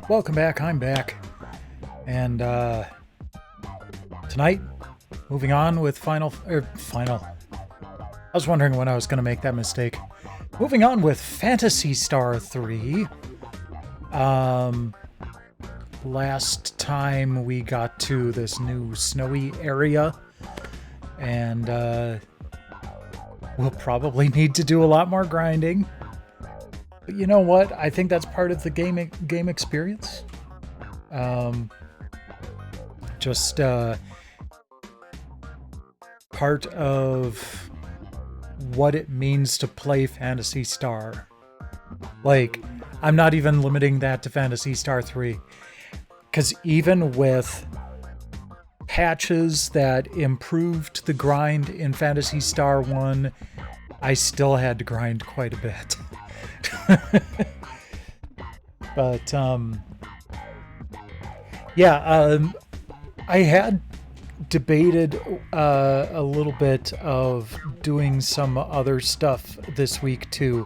Welcome back, I'm back. And tonight, moving on with final. I was wondering when I was going to make that mistake. Moving on with Phantasy Star 3. Last time we got to this new snowy area, and we'll probably need to do a lot more grinding. But you know what? I think that's part of the game experience. Just part of what it means to play Phantasy Star. Like, I'm not even limiting that to Phantasy Star 3. Because even with patches that improved the grind in Phantasy Star 1, I still had to grind quite a bit. But, I had debated a little bit of doing some other stuff this week too,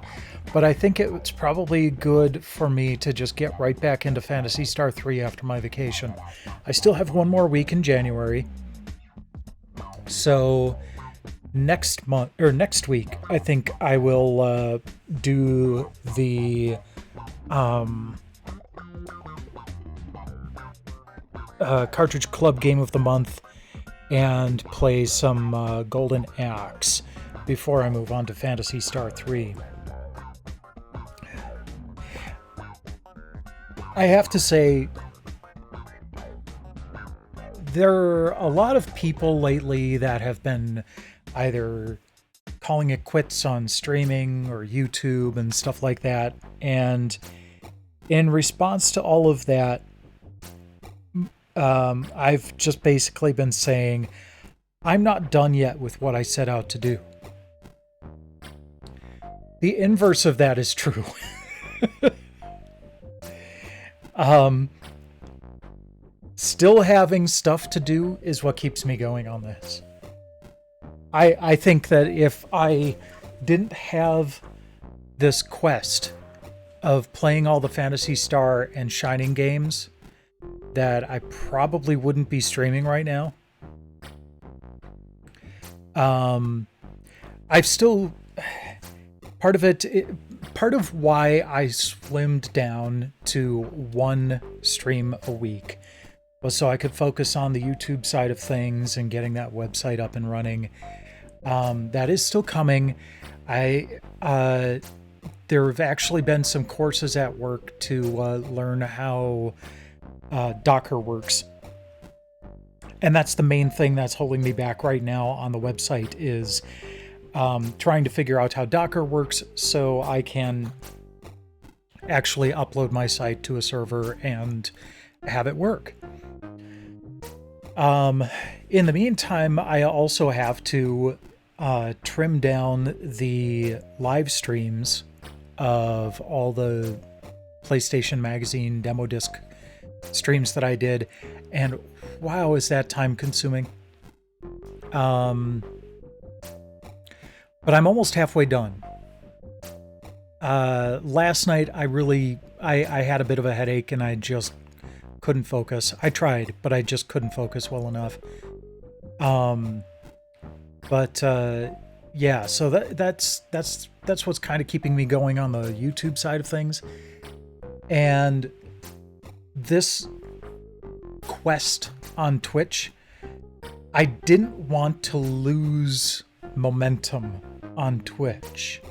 but I think it's probably good for me to just get right back into Phantasy Star 3 after my vacation. I still have one more week in January, so next week I think I will do the Cartridge Club Game of the Month and play some Golden Axe before I move on to Phantasy Star 3. I have to say, there are a lot of people lately that have been either calling it quits on streaming or YouTube and stuff like that. And in response to all of that, I've just basically been saying, I'm not done yet with what I set out to do. The inverse of that is true. Still having stuff to do is what keeps me going on this. I think that if I didn't have this quest of playing all the Phantasy Star and Shining games, that I probably wouldn't be streaming right now. I've still... Part of it, part of why I slimmed down to one stream a week was so I could focus on the YouTube side of things and getting that website up and running. That is still coming. There have actually been some courses at work to learn how Docker works. And that's the main thing that's holding me back right now on the website is trying to figure out how Docker works so I can actually upload my site to a server and have it work. In the meantime, I also have to trim down the live streams of all the PlayStation Magazine demo disc streams that I did, and wow, is that time consuming. But I'm almost halfway done. Last night I had a bit of a headache and I just couldn't focus. I tried, but I just couldn't focus well enough. Yeah, so that's what's kind of keeping me going on the YouTube side of things. And this quest on Twitch, I didn't want to lose momentum on Twitch.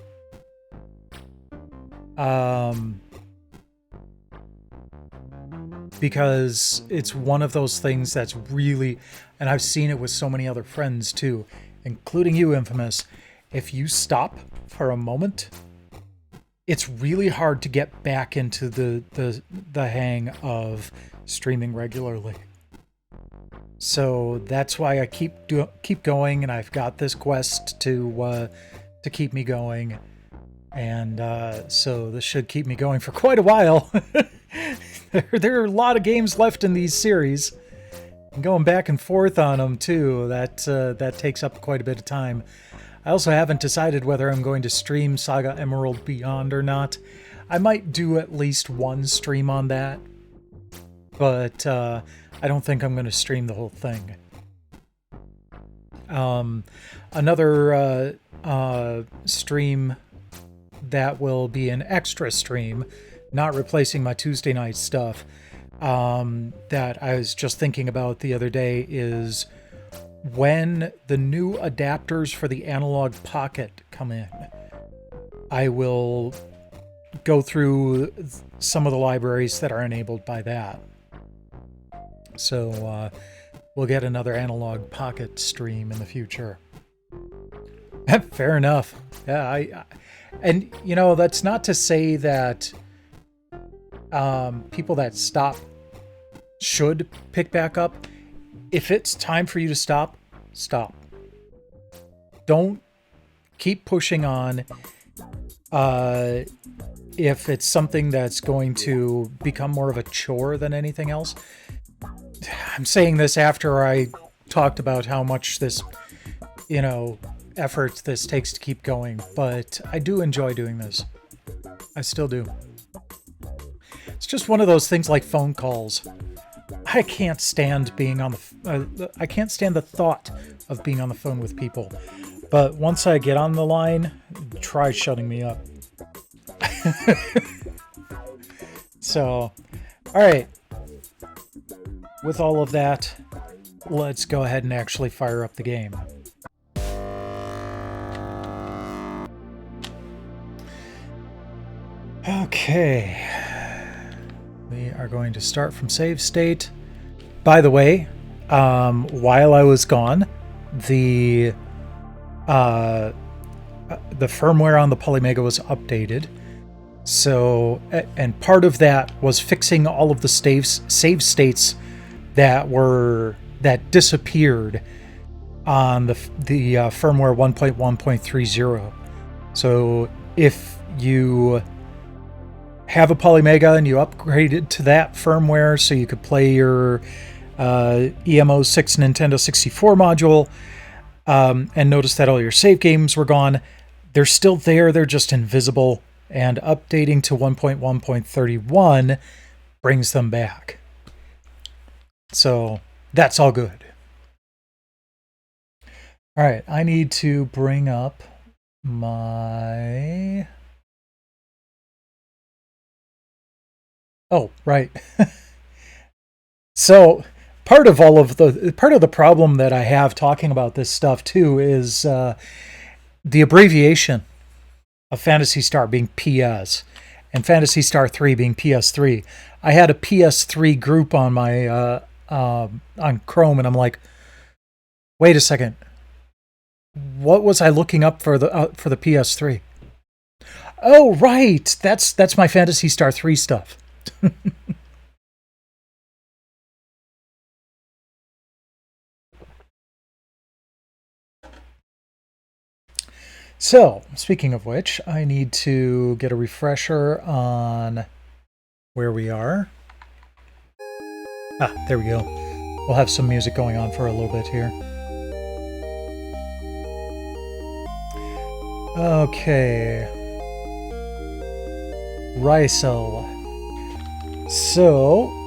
Because it's one of those things that's really, and I've seen it with so many other friends too, including you, Infamous. If you stop for a moment, it's really hard to get back into the hang of streaming regularly. So that's why I keep going, and I've got this quest to keep me going, and so this should keep me going for quite a while. There are a lot of games left in these series. And going back and forth on them too. That takes up quite a bit of time. I also haven't decided whether I'm going to stream Saga Emerald Beyond or not. I might do at least one stream on that, but I don't think I'm going to stream the whole thing. Another stream that will be an extra stream, not replacing my Tuesday night stuff, that I was just thinking about the other day is when the new adapters for the Analog Pocket come in. I will go through some of the libraries that are enabled by that. So we'll get another Analog Pocket stream in the future. Fair enough. Yeah, and you know, that's not to say that people that stop should pick back up. If it's time for you to stop, stop. Don't keep pushing on. If it's something that's going to become more of a chore than anything else. I'm saying this after I talked about how much this, effort this takes to keep going, but I do enjoy doing this. I still do. It's just one of those things like phone calls. I can't stand being on I can't stand the thought of being on the phone with people. But once I get on the line, try shutting me up. So, all right. With all of that, let's go ahead and actually fire up the game. Okay. We are going to start from save state. By the way, while I was gone, the firmware on the Polymega was updated. So, and part of that was fixing all of the save states that disappeared on the firmware 1.1.30. So if you have a Polymega and you upgraded to that firmware so you could play your EMO6 Nintendo 64 module, and notice that all your save games were gone, they're still there, they're just invisible, and updating to 1.1.31 brings them back. So that's all good. All right, I need to bring up my Oh, right. So part of the problem that I have talking about this stuff too is the abbreviation of Phantasy Star being PS and Phantasy Star 3 being PS3. I had a PS3 group on my on Chrome, and I'm like, wait a second, what was I looking up for the PS3? Oh, right, that's my Phantasy Star 3 stuff. So, speaking of which, I need to get a refresher on where we are. Ah, there we go. We'll have some music going on for a little bit here. Okay. Rysel. So...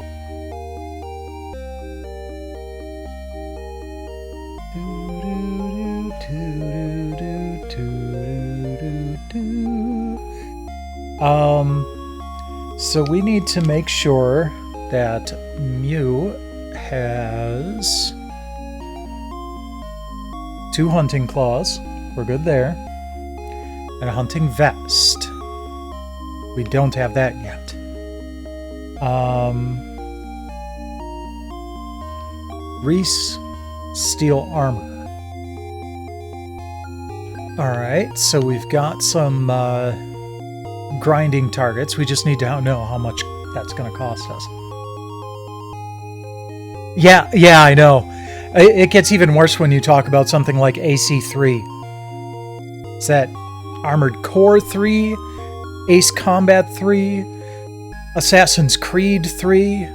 So we need to make sure that Mew has 2 hunting claws. We're good there. And a hunting vest. We don't have that yet. Reese, steel armor. Alright, so we've got some grinding targets. We just need to know how much that's going to cost us. Yeah, I know. It gets even worse when you talk about something like AC3. Is that Armored Core 3? Ace Combat 3? Assassin's Creed 3?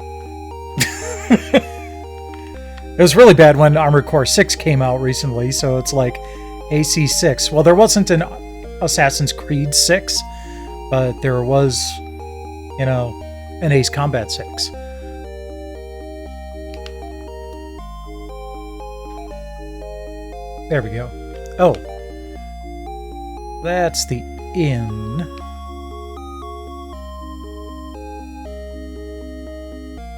It was really bad when Armored Core 6 came out recently, so it's like AC6. Well, there wasn't an Assassin's Creed 6, but there was, you know, an Ace Combat 6. There we go. Oh. That's the inn.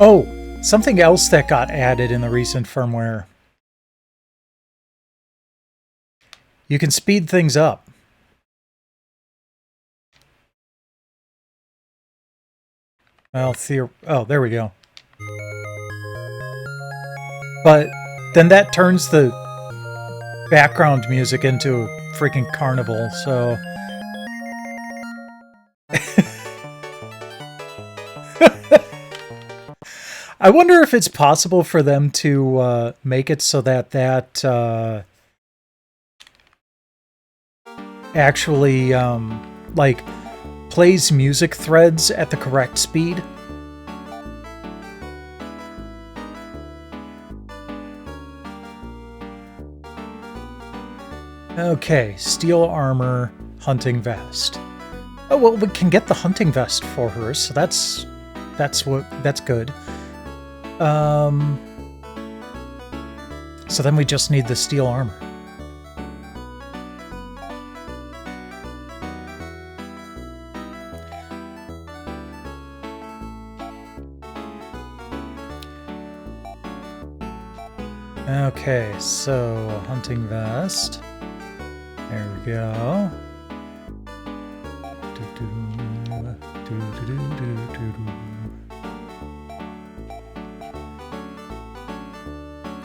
Oh, something else that got added in the recent firmware. You can speed things up. Well, oh, there we go. But then that turns the background music into a freaking carnival, so... I wonder if it's possible for them to make it so that actually, like, plays music threads at the correct speed. Okay, steel armor, hunting vest. Oh, well, we can get the hunting vest for her, so that's good. So then we just need the steel armor. Okay, so hunting vest. There we go.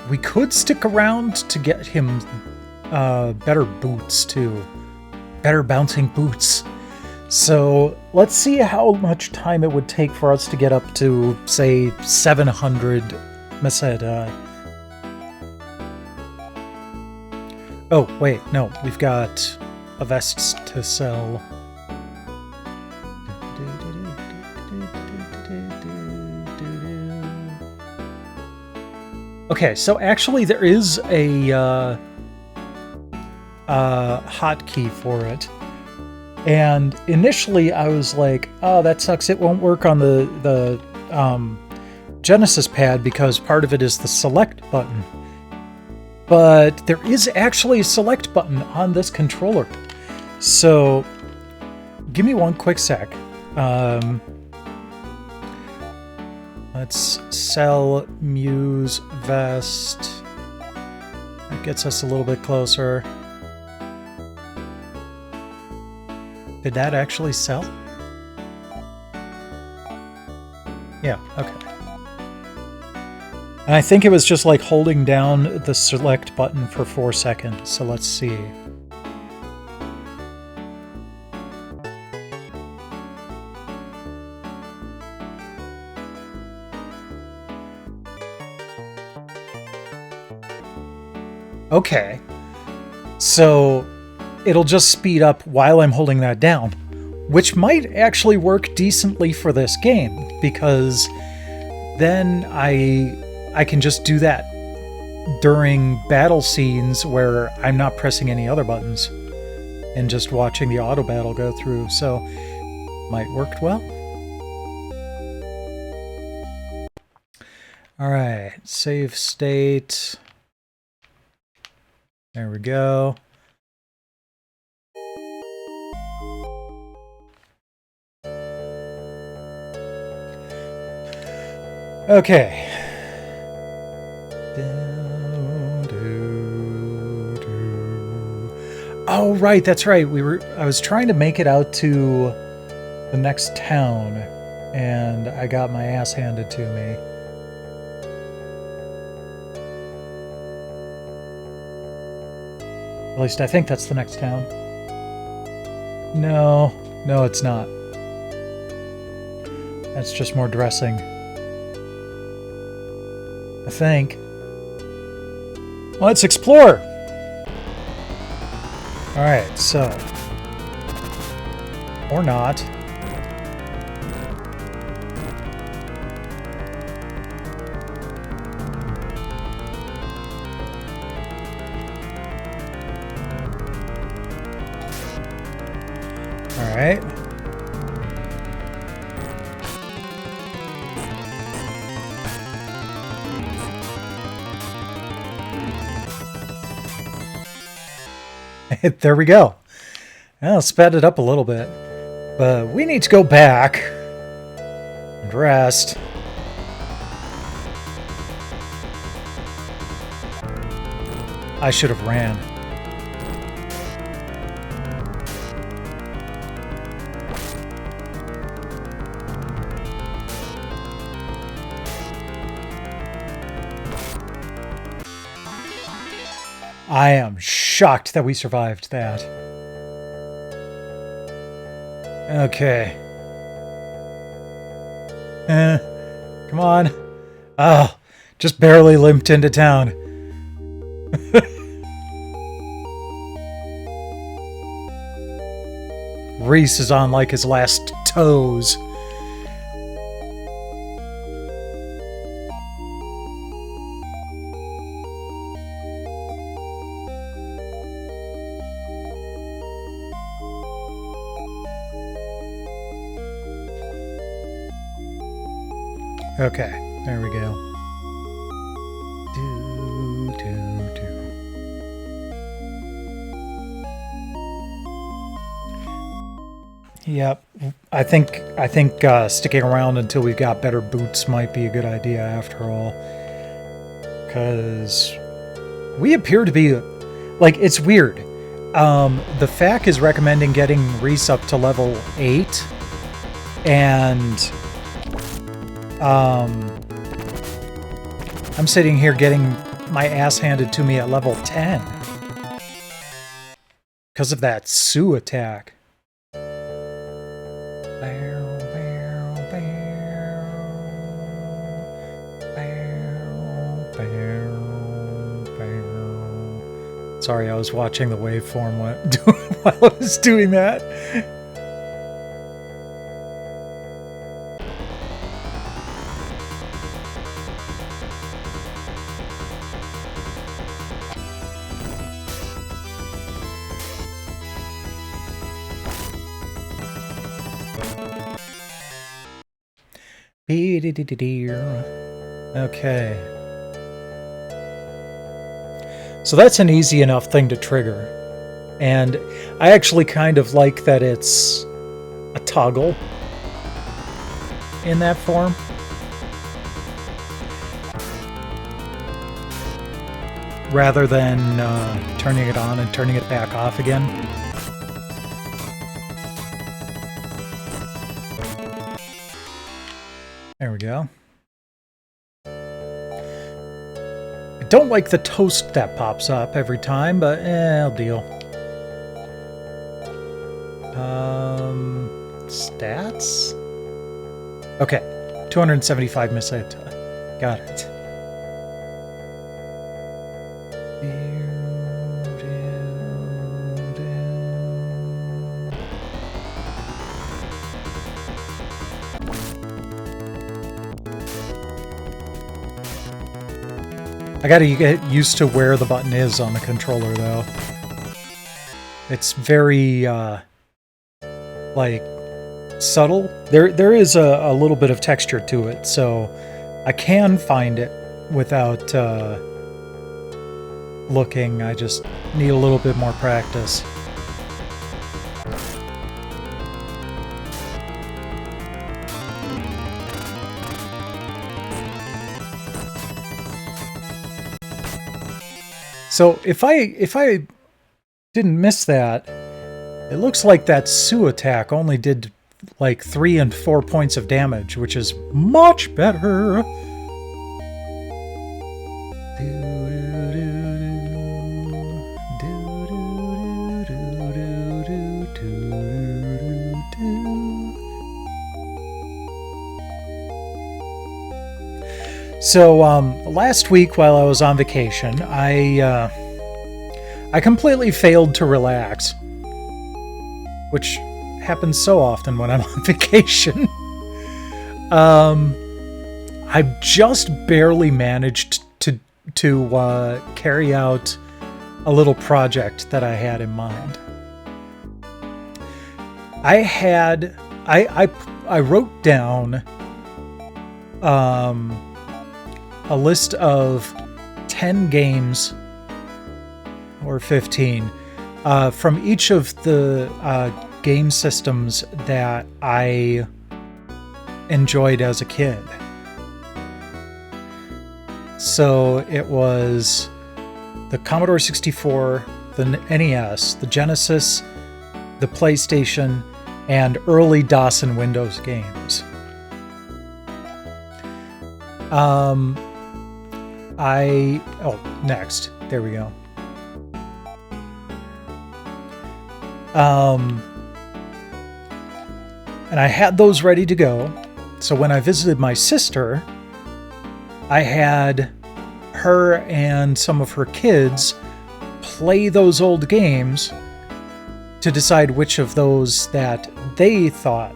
We could stick around to get him better boots too. Better bouncing boots. So let's see how much time it would take for us to get up to, say, 700 Meseta. Oh, wait, no, we've got a vest to sell. Okay, so actually there is a hotkey for it. And initially I was like, oh, that sucks, it won't work on the Genesis pad because part of it is the select button. But there is actually a select button on this controller. So, give me one quick sec. Let's sell Muse Vest. That gets us a little bit closer. Did that actually sell? Yeah, okay. And I think it was just like holding down the select button for 4 seconds, so let's see. Okay, so it'll just speed up while I'm holding that down, which might actually work decently for this game, because then I can just do that during battle scenes where I'm not pressing any other buttons and just watching the auto battle go through, so might work well. Alright, save state. There we go. Okay. Oh, right, that's right. I was trying to make it out to the next town, and I got my ass handed to me. At least I think that's the next town. No, it's not. That's just more dressing. I think. Let's explore! Alright, so. Or not. Alright. There we go. I'll sped it up a little bit. But we need to go back and rest. I should have ran. I am shocked that we survived that. Okay. Come on. Oh, just barely limped into town. Reese is on like his last toes. Okay, there we go. Yep, I think sticking around until we've got better boots might be a good idea after all. Because we appear to be... Like, it's weird. The FAQ is recommending getting Reese up to level 8. And... I'm sitting here getting my ass handed to me at level 10. Because of that Sue attack. Sorry, I was watching the waveform while I was doing that. Okay. So that's an easy enough thing to trigger. And I actually kind of like that it's a toggle in that form. rather than turning it on and turning it back off again. There we go. I don't like the toast that pops up every time, but I'll deal. Stats? Okay, 275 missile. Got it. I gotta get used to where the button is on the controller, though. It's very, like, subtle. There is a little bit of texture to it, so I can find it without looking. I just need a little bit more practice. So if I didn't miss that, it looks like that Sue attack only did like 3 and 4 points of damage, which is much better. So last week while I was on vacation, I completely failed to relax, which happens so often when I'm on vacation. I just barely managed to carry out a little project that I had in mind. I wrote down a list of 10 games or 15 from each of the game systems that I enjoyed as a kid. So it was the Commodore 64, the NES, the Genesis, the PlayStation, and early DOS and Windows games. Next. There we go. And I had those ready to go. So when I visited my sister, I had her and some of her kids play those old games to decide which of those that they thought,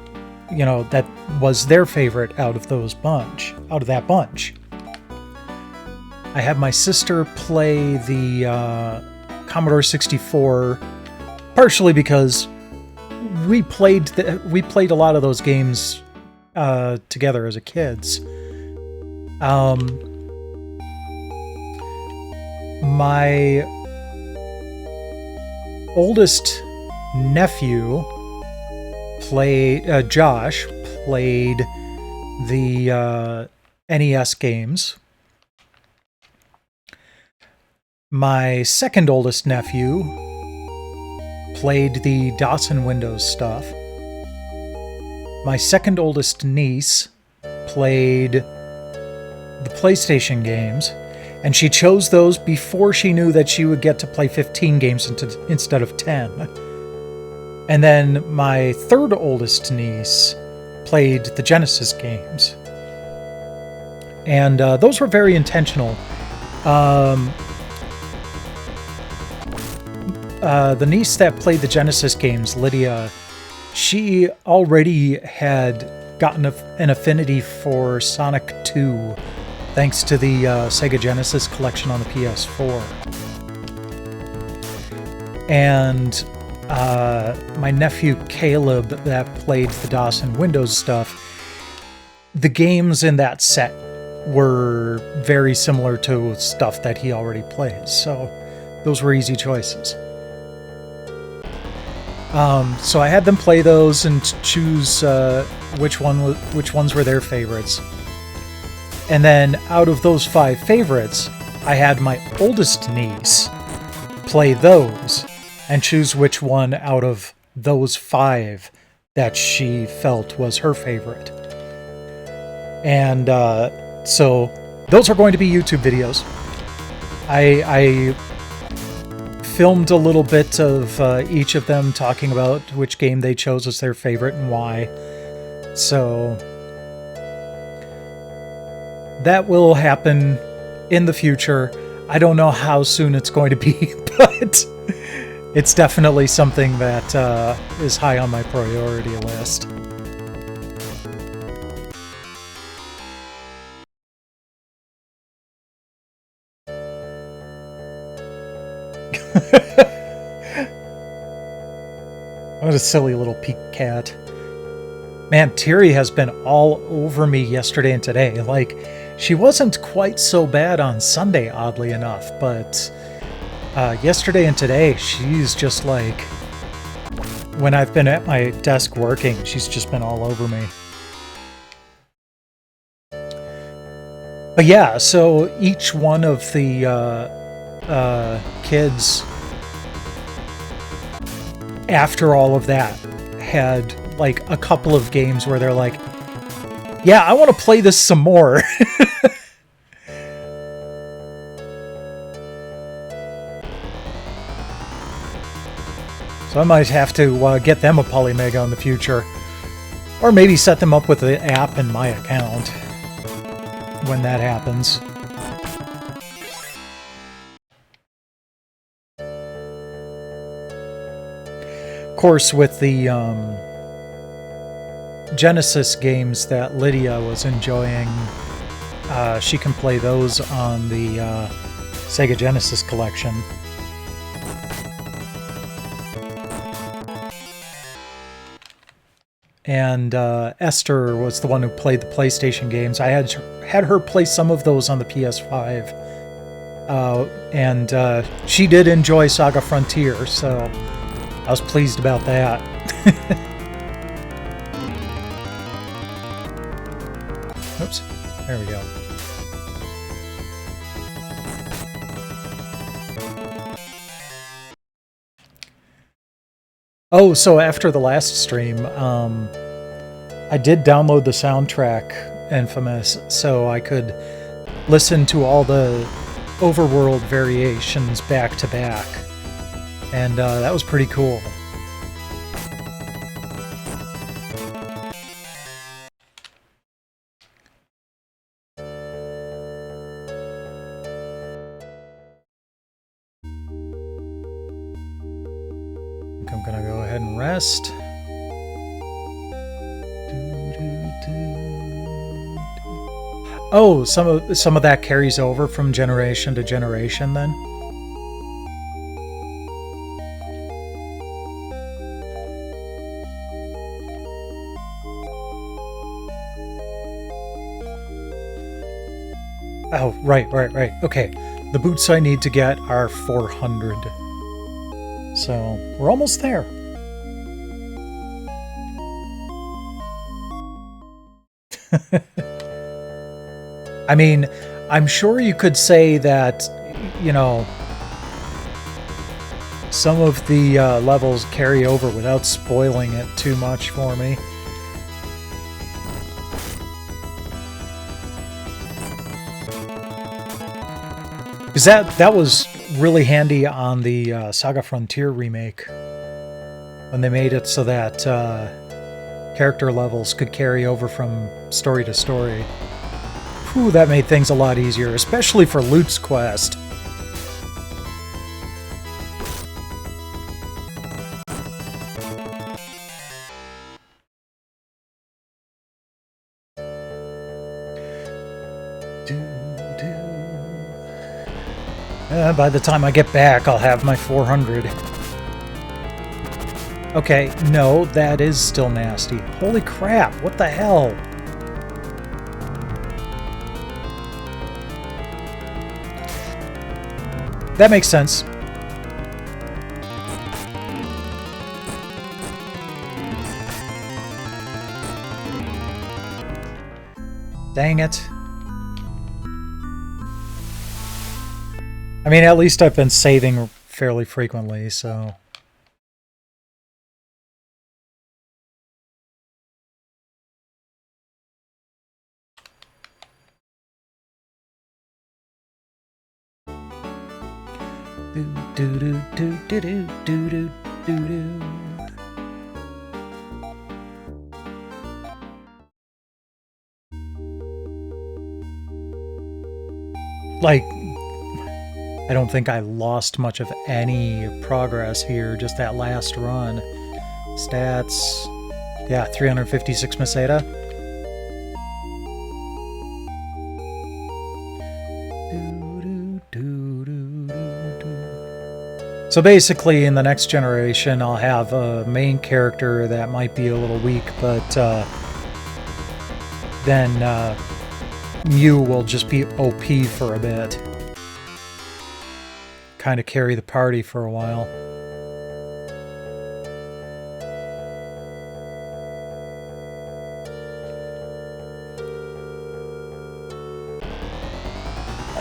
you know, that was their favorite out of that bunch. I had my sister play the Commodore 64, partially because we played a lot of those games together as a kids. My oldest nephew Josh played the NES games. My second oldest nephew played the DOS and Windows stuff. My second oldest niece played the PlayStation games, and she chose those before she knew that she would get to play 15 games instead of 10. And then my third oldest niece played the Genesis games. And those were very intentional. The niece that played the Genesis games, Lydia, she already had gotten an affinity for Sonic 2 thanks to the Sega Genesis collection on the PS4. And my nephew Caleb that played the DOS and Windows stuff, the games in that set were very similar to stuff that he already plays, so those were easy choices. So I had them play those and choose which ones were their favorites. And then out of those 5 favorites, I had my oldest niece play those and choose which one out of those 5 that she felt was her favorite. And so those are going to be YouTube videos. I filmed a little bit of each of them talking about which game they chose as their favorite and why. So that will happen in the future. I don't know how soon it's going to be, but it's definitely something that is high on my priority list. What a silly little peak cat. Man, Tiri has been all over me yesterday and today. Like, she wasn't quite so bad on Sunday, oddly enough, but yesterday and today, she's just like, when I've been at my desk working, she's just been all over me. But yeah, so each one of the kids, after all of that, had like a couple of games where they're like, yeah, I want to play this some more. So I might have to get them a Polymega in the future. Or maybe set them up with the app in my account when that happens. Of course, with the Genesis games that Lydia was enjoying, she can play those on the Sega Genesis collection. And Esther was the one who played the PlayStation games. I had her play some of those on the PS5. And she did enjoy Saga Frontier, so I was pleased about that. Oops, there we go. Oh, so after the last stream, I did download the soundtrack, Infamous, so I could listen to all the overworld variations back to back. And that was pretty cool. I'm gonna go ahead and rest. Oh, some of that carries over from generation to generation then? Oh, right. Okay. The boots I need to get are 400. So, we're almost there. I mean, I'm sure you could say that, you know, some of the levels carry over without spoiling it too much for me. Because that was really handy on the Saga Frontier remake, when they made it so that character levels could carry over from story to story. Whew, that made things a lot easier, especially for Lute's quest. By the time I get back, I'll have my 400. Okay, no, that is still nasty. Holy crap, what the hell? That makes sense. Dang it. I mean, at least I've been saving fairly frequently, so... Do do do do do do do do do. Like, I don't think I lost much of any progress here, just that last run. Stats, yeah, 356 Meseta. So basically, in the next generation, I'll have a main character that might be a little weak, but then Mew will just be OP for a bit. Kind of carry the party for a while.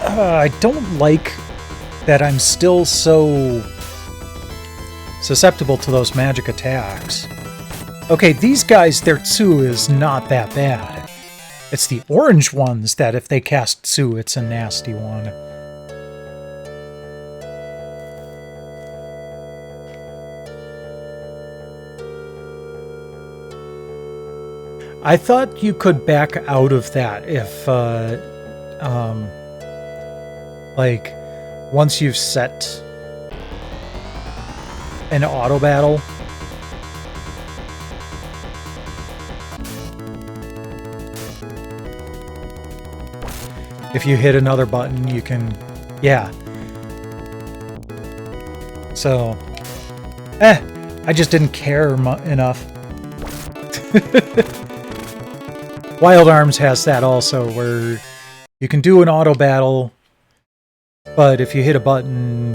I don't like that I'm still so susceptible to those magic attacks. Okay, these guys, their Tsu is not that bad. It's the orange ones that if they cast Tsu, it's a nasty one. I thought you could back out of that if, like, once you've set an auto battle. If you hit another button, you can, yeah. So, I just didn't care enough. Wild Arms has that also, where you can do an auto battle, but if you hit a button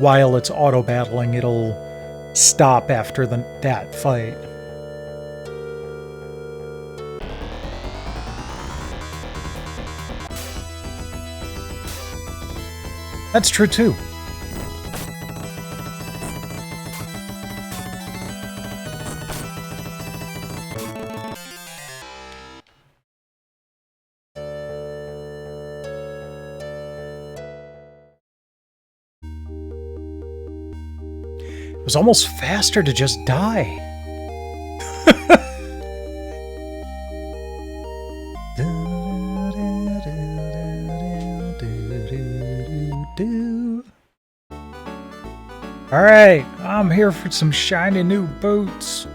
while it's auto battling, it'll stop after that fight. That's true too. It was almost faster to just die. Alright, I'm here for some shiny new boots.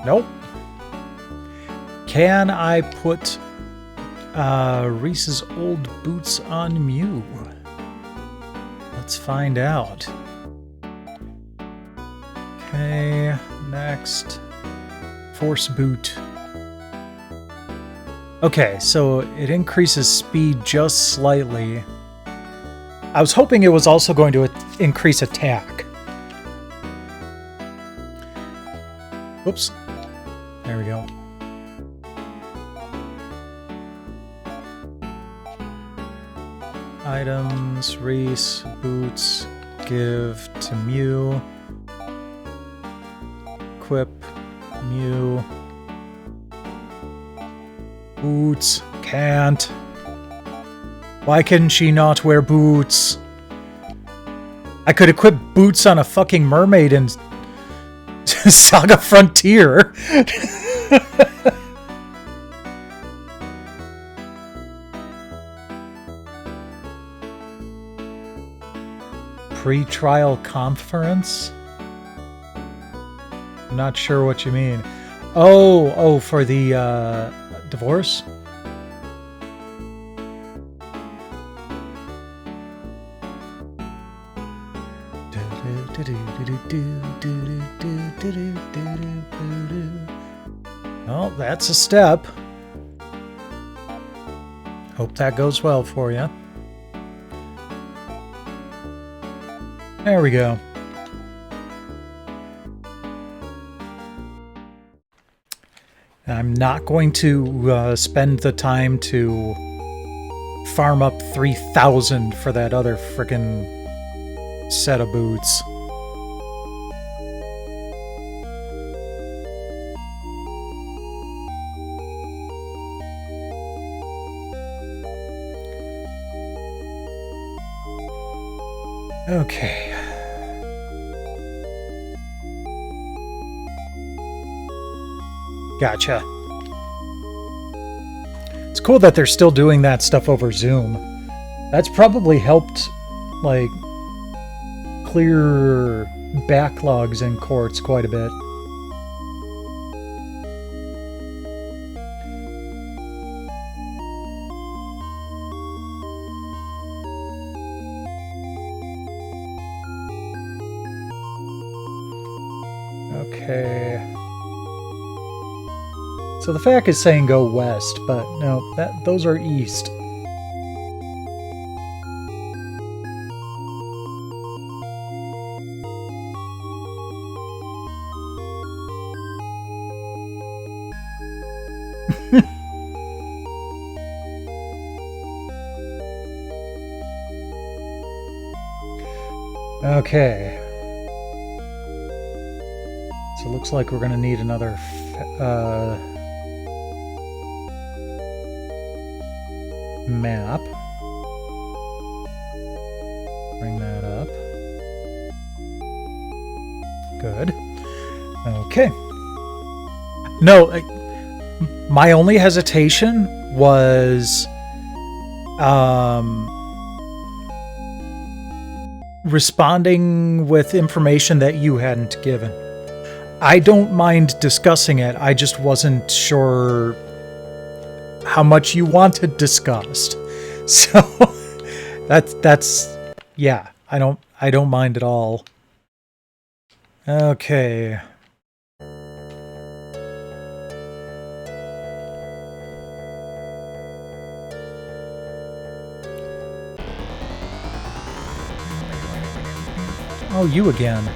Nope. Can I put Reese's old boots on Mew? Let's find out. Okay, next. Force boot. Okay, so it increases speed just slightly. I was hoping it was also going to increase attack. Whoops. There we go. Items, Reese, boots, give to Mew. Equip, Mew. Boots, can't. Why can she not wear boots? I could equip boots on a fucking mermaid in Saga Frontier. Pre-trial conference? I'm not sure what you mean. Oh, for the divorce? Well, that's a step. Hope that goes well for you. There we go. I'm not going to spend the time to farm up 3,000 for that other frickin' set of boots. Okay. Gotcha. It's cool that they're still doing that stuff over Zoom. That's probably helped, like, clear backlogs in courts quite a bit. Okay. So the FAQ is saying go west, but no, those are east. Okay. So it looks like we're going to need another map. Bring that up. Good. Okay. No, my only hesitation was responding with information that you hadn't given. I don't mind discussing it. I just wasn't sure how much you wanted discussed. So that's yeah, I don't mind at all. Okay. Oh, you again.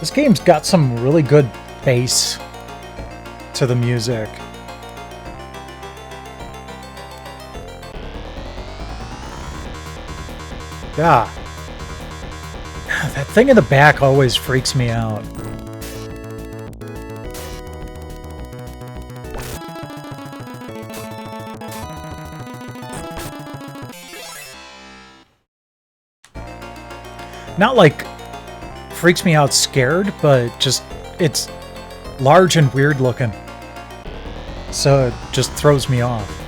This game's got some really good bass to the music. Yeah. That thing in the back always freaks me out. Not like freaks me out scared, but just it's large and weird looking. So it just throws me off.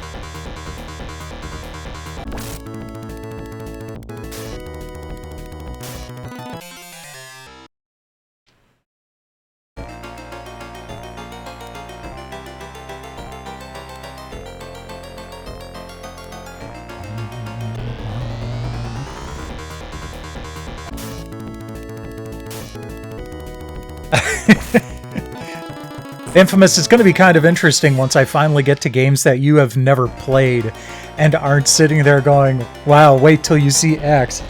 Infamous is going to be kind of interesting once I finally get to games that you have never played and aren't sitting there going, wow, wait till you see X.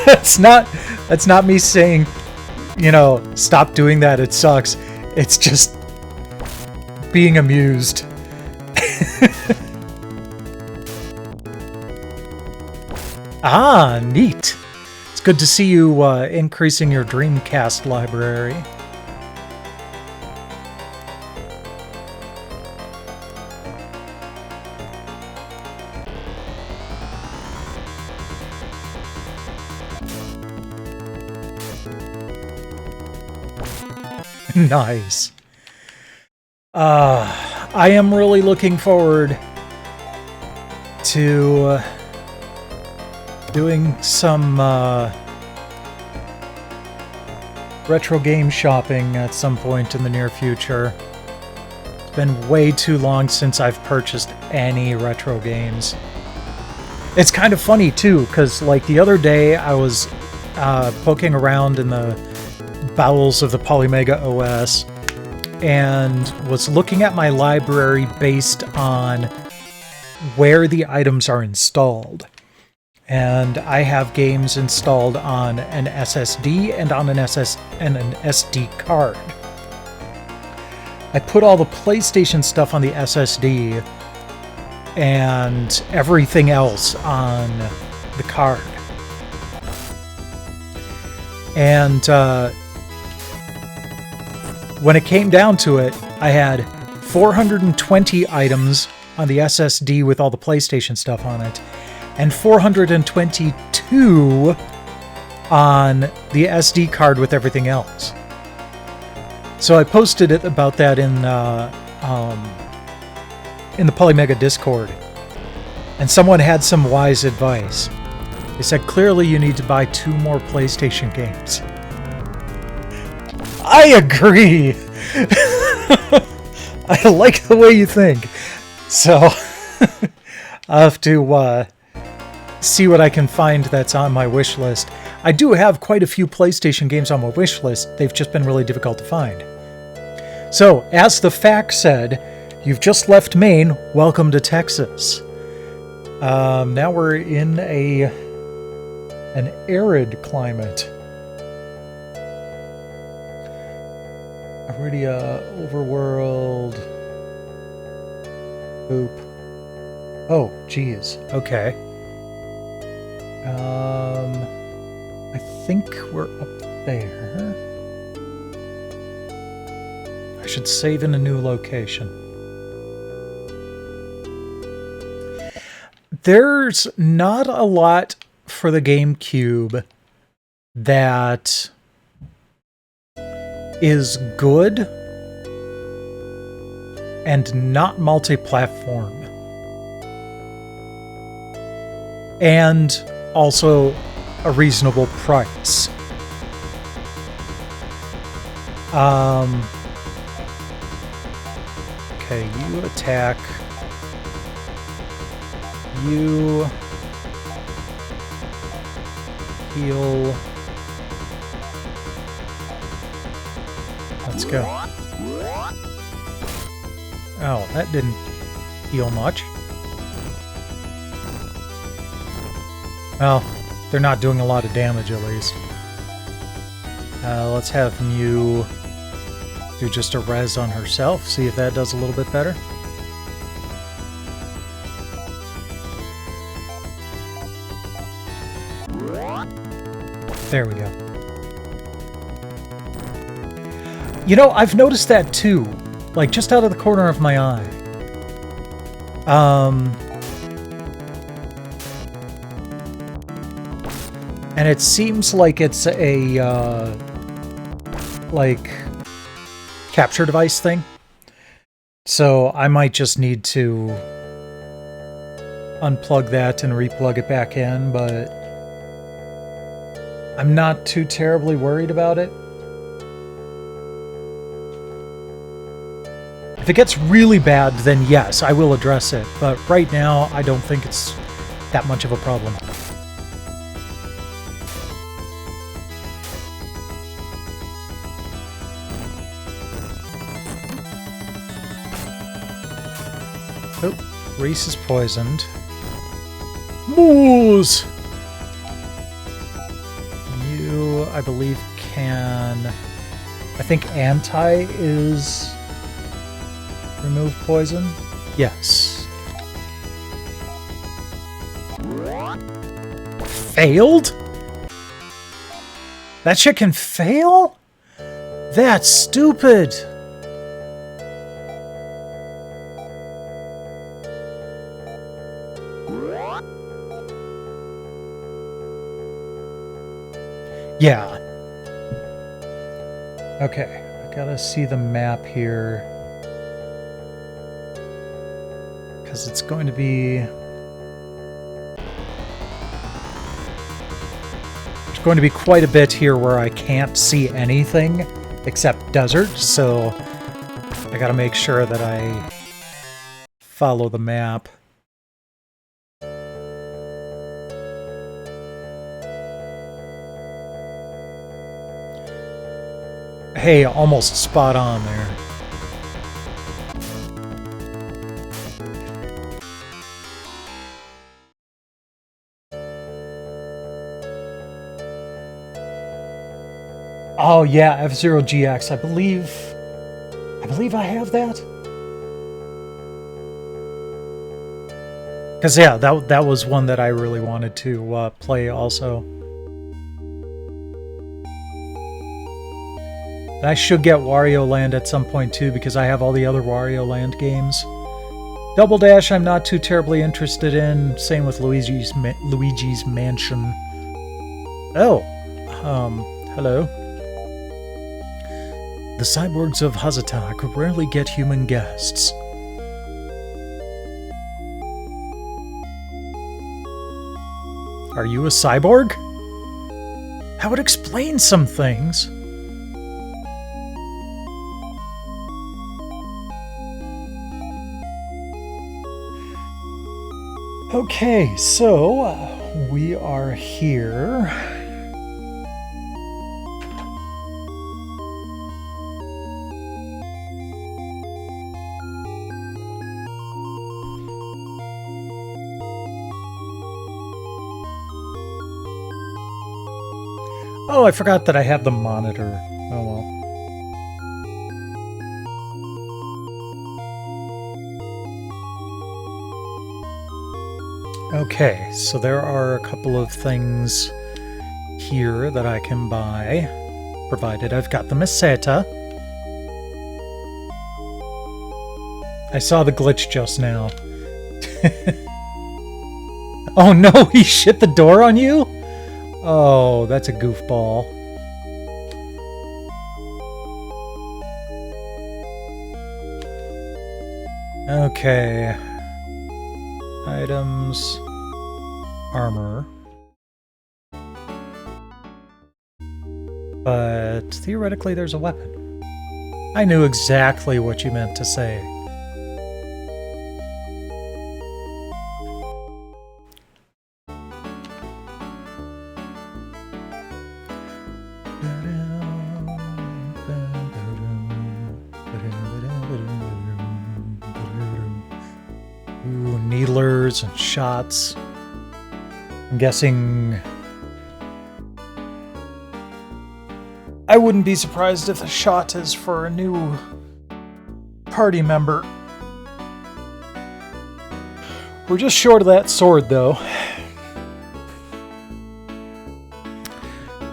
That's not me saying, you know, stop doing that, it sucks. It's just being amused. Ah, neat. It's good to see you increasing your Dreamcast library. Nice. I am really looking forward to doing some retro game shopping at some point in the near future. It's been way too long since I've purchased any retro games. It's kind of funny too, because like the other day I was poking around in the bowels of the Polymega OS and was looking at my library based on where the items are installed. And I have games installed on an SSD and on an SD card. I put all the PlayStation stuff on the SSD and everything else on the card. And when it came down to it, I had 420 items on the SSD with all the PlayStation stuff on it, and 422 on the SD card with everything else. So I posted it about that in the Polymega Discord, and someone had some wise advice. They said, clearly you need to buy 2 more PlayStation games. I agree! I like the way you think. So, I'll have to see what I can find that's on my wish list. I do have quite a few PlayStation games on my wish list. They've just been really difficult to find. So, as the fact said, you've just left Maine. Welcome to Texas. Now we're in an arid climate. Iridia, Overworld. Boop. Oh, geez. Okay. I think we're up there. I should save in a new location. There's not a lot for the GameCube that is good and not multi-platform. And also a reasonable price. Okay, you attack. You heal. Let's go. Oh, that didn't heal much. Well, they're not doing a lot of damage at least. Let's have Mew do just a res on herself, see if that does a little bit better. There we go. You know, I've noticed that too. Like, just out of the corner of my eye. And it seems like it's a, like, capture device thing. So I might just need to unplug that and replug it back in, but I'm not too terribly worried about it. If it gets really bad, then yes, I will address it. But right now, I don't think it's that much of a problem. Oh, Reese is poisoned. Moose! You, I believe, can... I think anti is... remove poison? Yes. Failed? That shit can fail? That's stupid! Yeah. Okay, I gotta see the map here. Because it's going to be... there's going to be quite a bit here where I can't see anything except desert, so I gotta make sure that I follow the map. Hey, almost spot on there. Oh yeah, F-Zero GX. I believe I have that. Because yeah, that was one that I really wanted to play also. And I should get Wario Land at some point too, because I have all the other Wario Land games. Double Dash I'm not too terribly interested in. Same with Luigi's Mansion. Oh, hello. The cyborgs of Hazatak rarely get human guests. Are you a cyborg? That would explain some things. Okay, so we are here. Oh, I forgot that I have the monitor. Oh well. Okay, so there are a couple of things here that I can buy, provided I've got the Meseta. I saw the glitch just now. Oh no, he shit the door on you? Oh, that's a goofball. Okay. Items. Armor. But theoretically there's a weapon. I knew exactly what you meant to say. Ooh, needlers and shots. I'm guessing... I wouldn't be surprised if the shot is for a new party member. We're just short of that sword, though.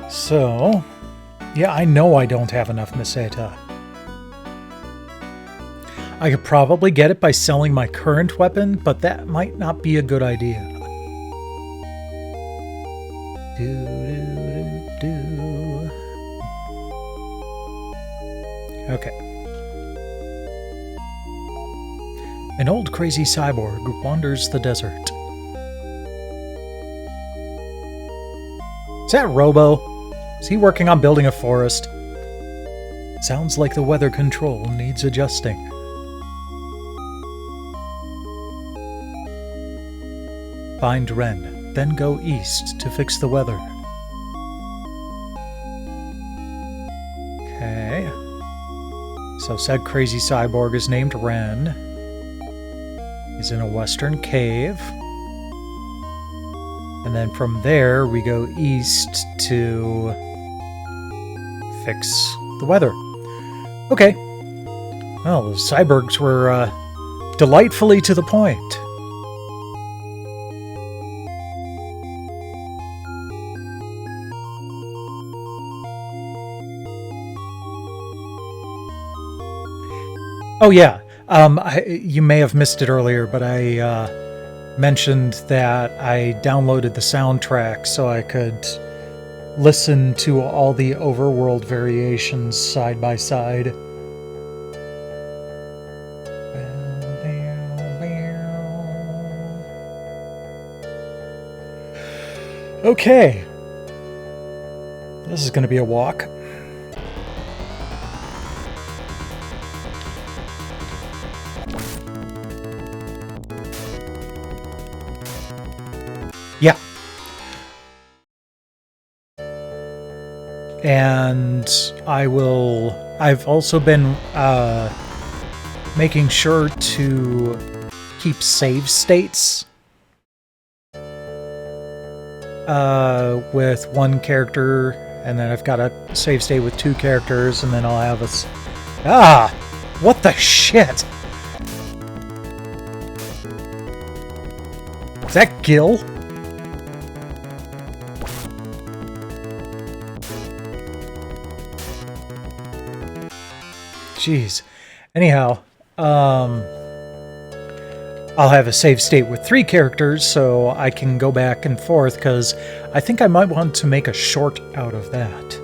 So... yeah, I know I don't have enough Meseta. I could probably get it by selling my current weapon, but that might not be a good idea. Okay. An old crazy cyborg wanders the desert. Is that Robo? Is he working on building a forest? Sounds like the weather control needs adjusting. Find Ren, then go east to fix the weather. Okay. So said crazy cyborg is named Ren. He's in a western cave. And then from there we go east to fix the weather. Okay. Well, the cyborgs were delightfully to the point. Oh yeah, you may have missed it earlier, but I mentioned that I downloaded the soundtrack so I could listen to all the overworld variations side by side. Okay, this is going to be a walk. Yeah. and I've also been making sure to keep save states with one character, and then I've got a save state with 2 characters, and then I'll have a... What the shit? Is that Gil? Jeez. Anyhow, I'll have a save state with 3 characters, so I can go back and forth, because I think I might want to make a short out of that.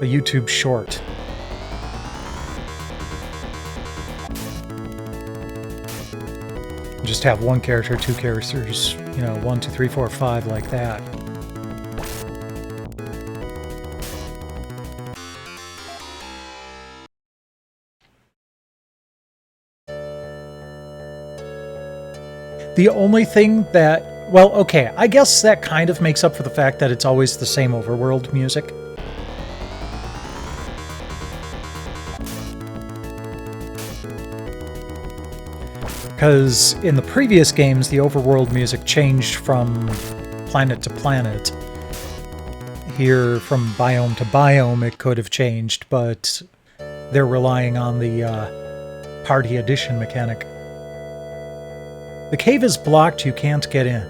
A YouTube short. Just have 1 character, 2 characters, you know, 1, 2, 3, 4, 5, like that. The only thing that... Well, okay, I guess that kind of makes up for the fact that it's always the same overworld music. Because in the previous games, the overworld music changed from planet to planet. Here, from biome to biome, it could have changed, but they're relying on the party edition mechanic. The cave is blocked, you can't get in.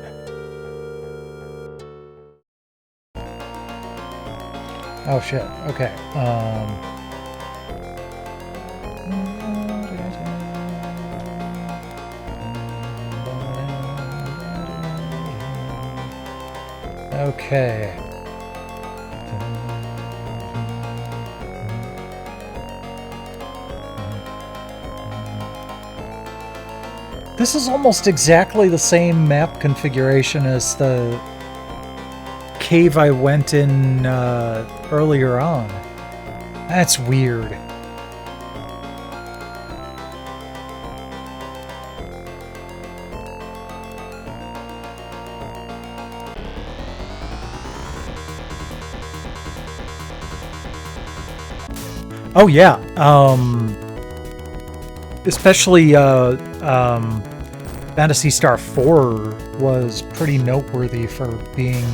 Oh shit, okay. Okay. This is almost exactly the same map configuration as the cave I went in earlier on. That's weird. Oh yeah, especially Phantasy Star 4 was pretty noteworthy for being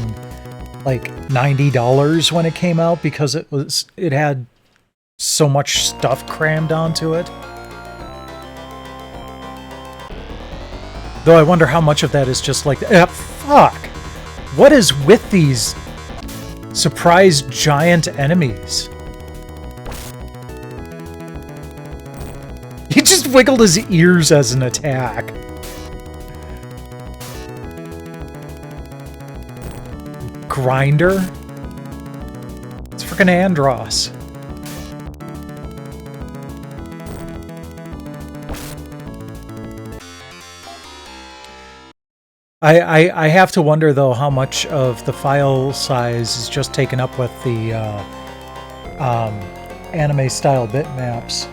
like $90 when it came out, because it had so much stuff crammed onto it. Though I wonder how much of that is just like, fuck! What is with these surprise giant enemies? He just wiggled his ears as an attack. Grinder? It's frickin' Andros. I have to wonder, though, how much of the file size is just taken up with the anime-style bitmaps.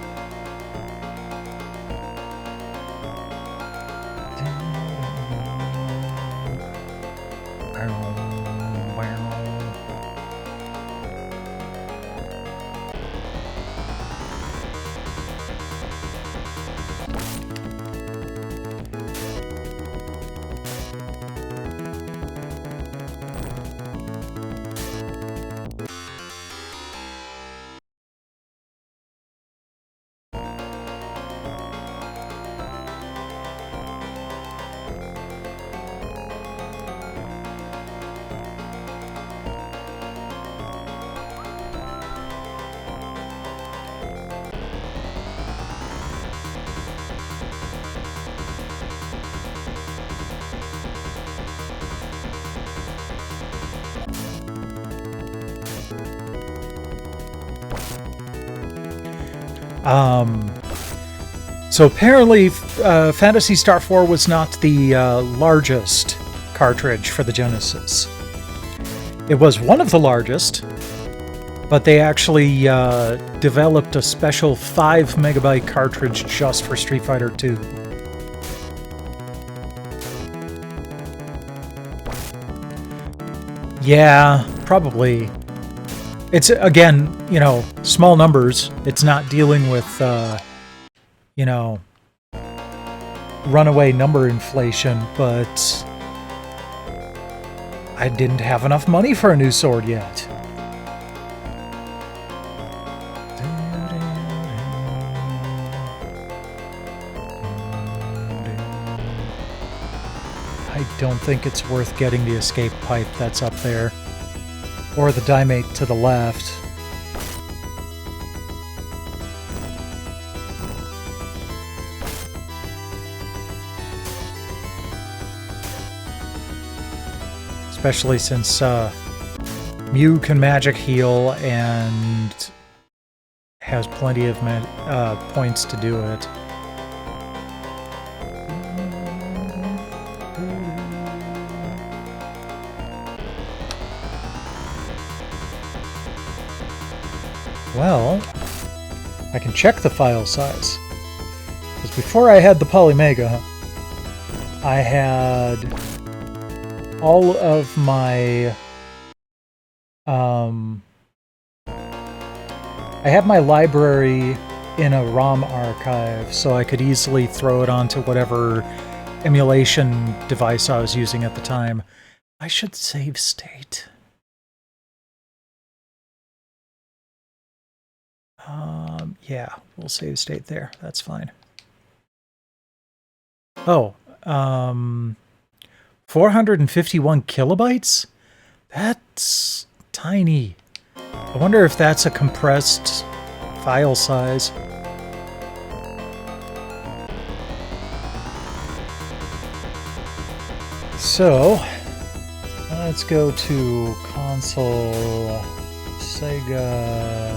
So apparently, Phantasy Star 4 was not the largest cartridge for the Genesis. It was one of the largest, but they actually developed a special 5 megabyte cartridge just for Street Fighter 2. Yeah, probably. It's, again, you know, small numbers. It's not dealing with, you know, runaway number inflation, but I didn't have enough money for a new sword yet. I don't think it's worth getting the escape pipe that's up there. Or the dimate to the left. Especially since Mew can magic heal and has plenty of points to do it. Well, I can check the file size. Because before I had the Polymega, I had all of my... I had my library in a ROM archive, so I could easily throw it onto whatever emulation device I was using at the time. I should save state. Yeah, we'll save state there. That's fine. Oh, 451 kilobytes? That's tiny. I wonder if that's a compressed file size. So, let's go to console, Sega,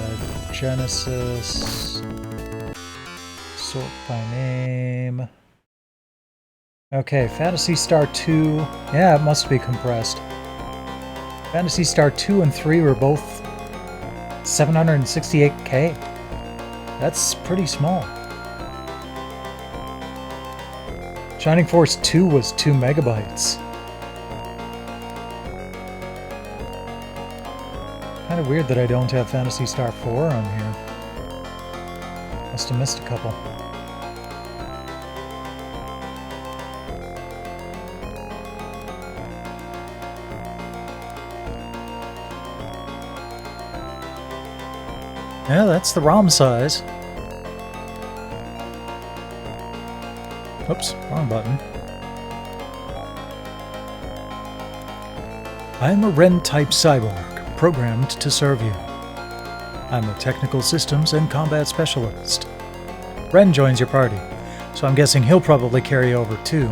Genesis, sort by name. Okay, Phantasy Star 2. Yeah, it must be compressed. Phantasy Star 2 and 3 were both 768K. That's pretty small. Shining Force 2 was 2 megabytes. Kind of weird that I don't have Phantasy Star 4 on here. Must have missed a couple. Yeah, that's the ROM size. Oops, wrong button. I'm a Ren-type cyborg, programmed to serve you. I'm a technical systems and combat specialist. Ren joins your party, so I'm guessing he'll probably carry over too.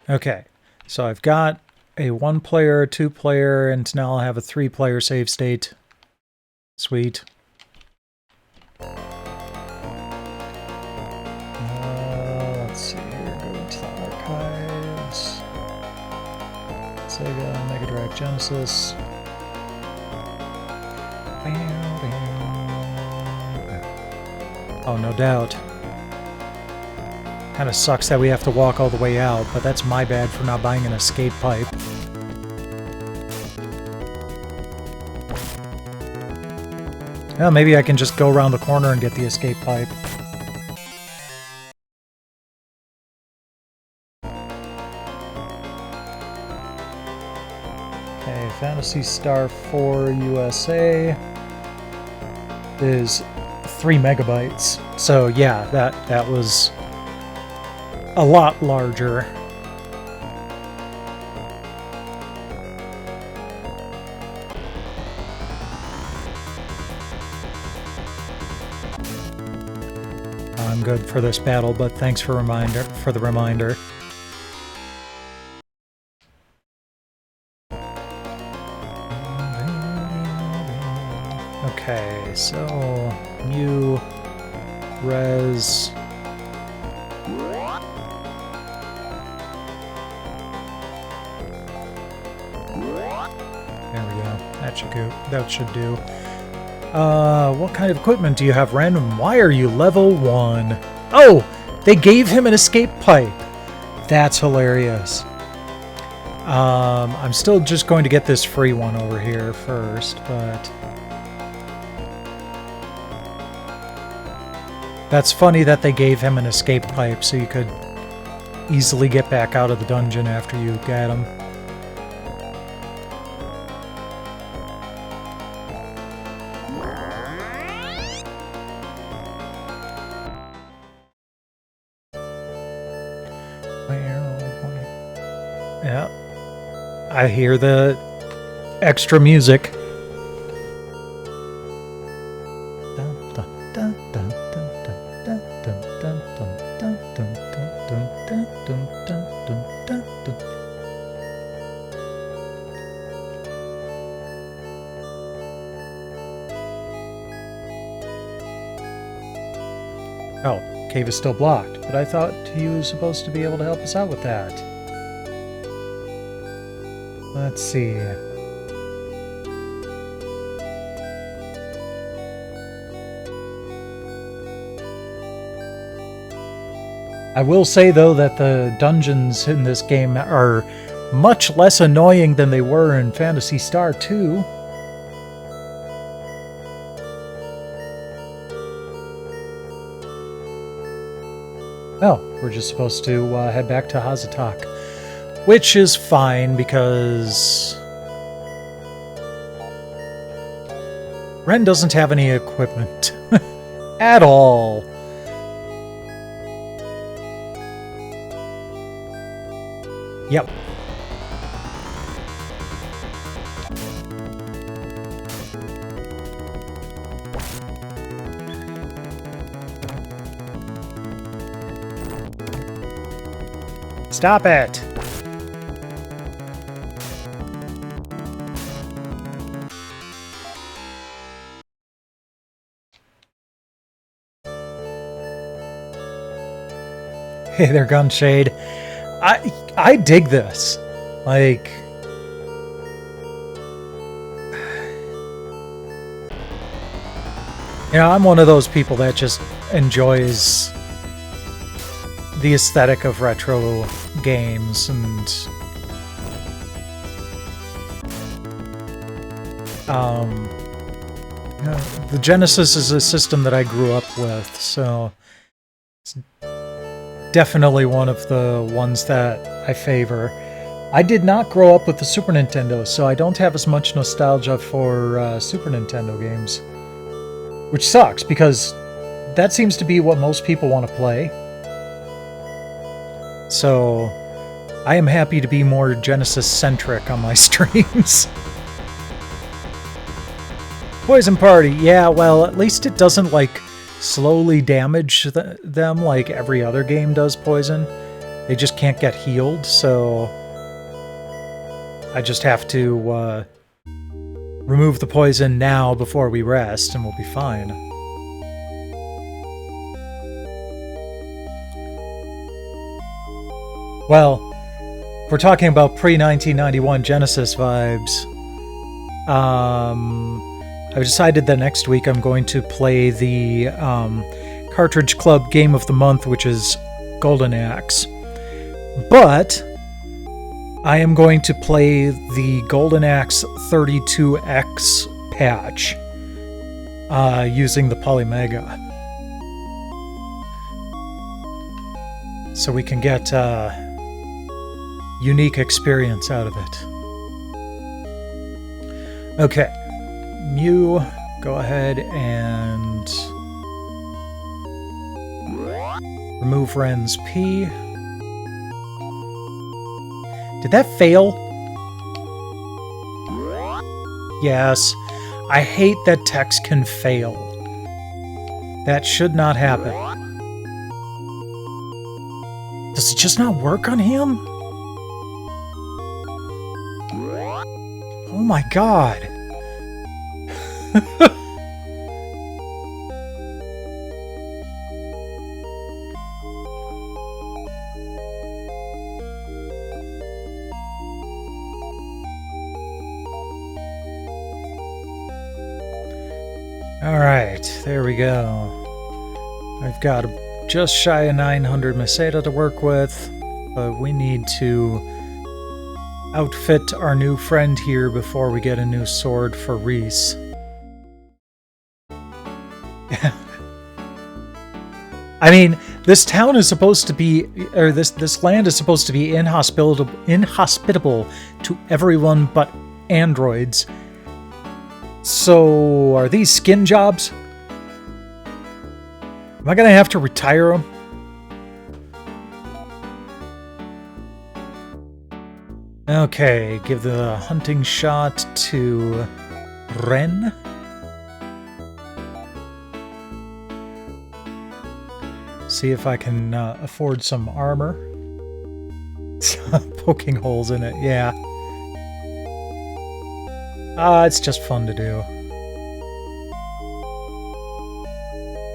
Okay, so I've got a 1-player, 2-player, and now I'll have a 3-player save state. Sweet. Let's see here, go to the archives. Sega, Mega Drive, Genesis. Oh, no doubt. Kinda sucks that we have to walk all the way out, but that's my bad for not buying an escape pipe. Well, maybe I can just go around the corner and get the escape pipe. Okay, Phantasy Star 4 USA is 3 megabytes. So yeah, that was a lot larger. I'm good for this battle, but thanks for the reminder. Okay, so Mew, Res. There we go. That should do. What kind of equipment do you have, Ren, and why are you level 1? Oh! They gave him an escape pipe! That's hilarious. I'm still just going to get this free one over here first, but... That's funny that they gave him an escape pipe so you could easily get back out of the dungeon after you get him. Yeah. I hear the extra music. Oh, cave is still blocked, but I thought you were supposed to be able to help us out with that. Let's see. I will say, though, that the dungeons in this game are much less annoying than they were in Phantasy Star 2. Oh, we're just supposed to head back to Hazatak. Which is fine, because... Ren doesn't have any equipment. At all. Yep. Stop it! Hey there, Gunshade. I dig this. Like... You know, I'm one of those people that just enjoys the aesthetic of retro games, and you know, the Genesis is a system that I grew up with, so it's definitely one of the ones that I favor. I did not grow up with the Super Nintendo, so I don't have as much nostalgia for Super Nintendo games, which sucks because that seems to be what most people want to play. So, I am happy to be more Genesis-centric on my streams. Poison Party, yeah, well, at least it doesn't, like, slowly damage them like every other game does Poison. They just can't get healed, so... I just have to, remove the poison now before we rest, and we'll be fine. Well, if we're talking about pre-1991 Genesis vibes, I decided that next week I'm going to play the Cartridge Club Game of the Month, which is Golden Axe. But I am going to play the Golden Axe 32X patch using the Polymega. So we can get unique experience out of it. Okay. Mew, go ahead and remove Ren's P. Did that fail? Yes. I hate that text can fail. That should not happen. Does it just not work on him? Oh my god. Alright, there we go. I've got just shy of 900 Meseta to work with, but we need to outfit our new friend here before we get a new sword for Reese. I mean, this town is supposed to be, or this land is supposed to be inhospitable to everyone but androids. So, are these skin jobs? Am I gonna have to retire them? Okay, give the hunting shot to Ren. See if I can afford some armor. Poking holes in it, yeah. It's just fun to do.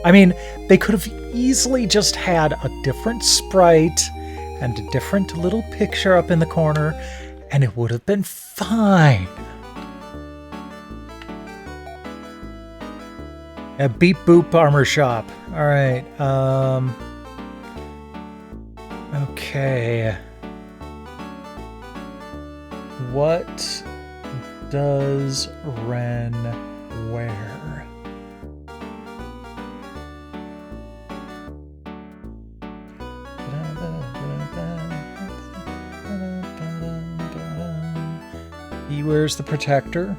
I mean, they could have easily just had a different sprite and a different little picture up in the corner, and it would have been fine. A beep boop armor shop. Alright, okay. What does Ren wear? He wears the protector.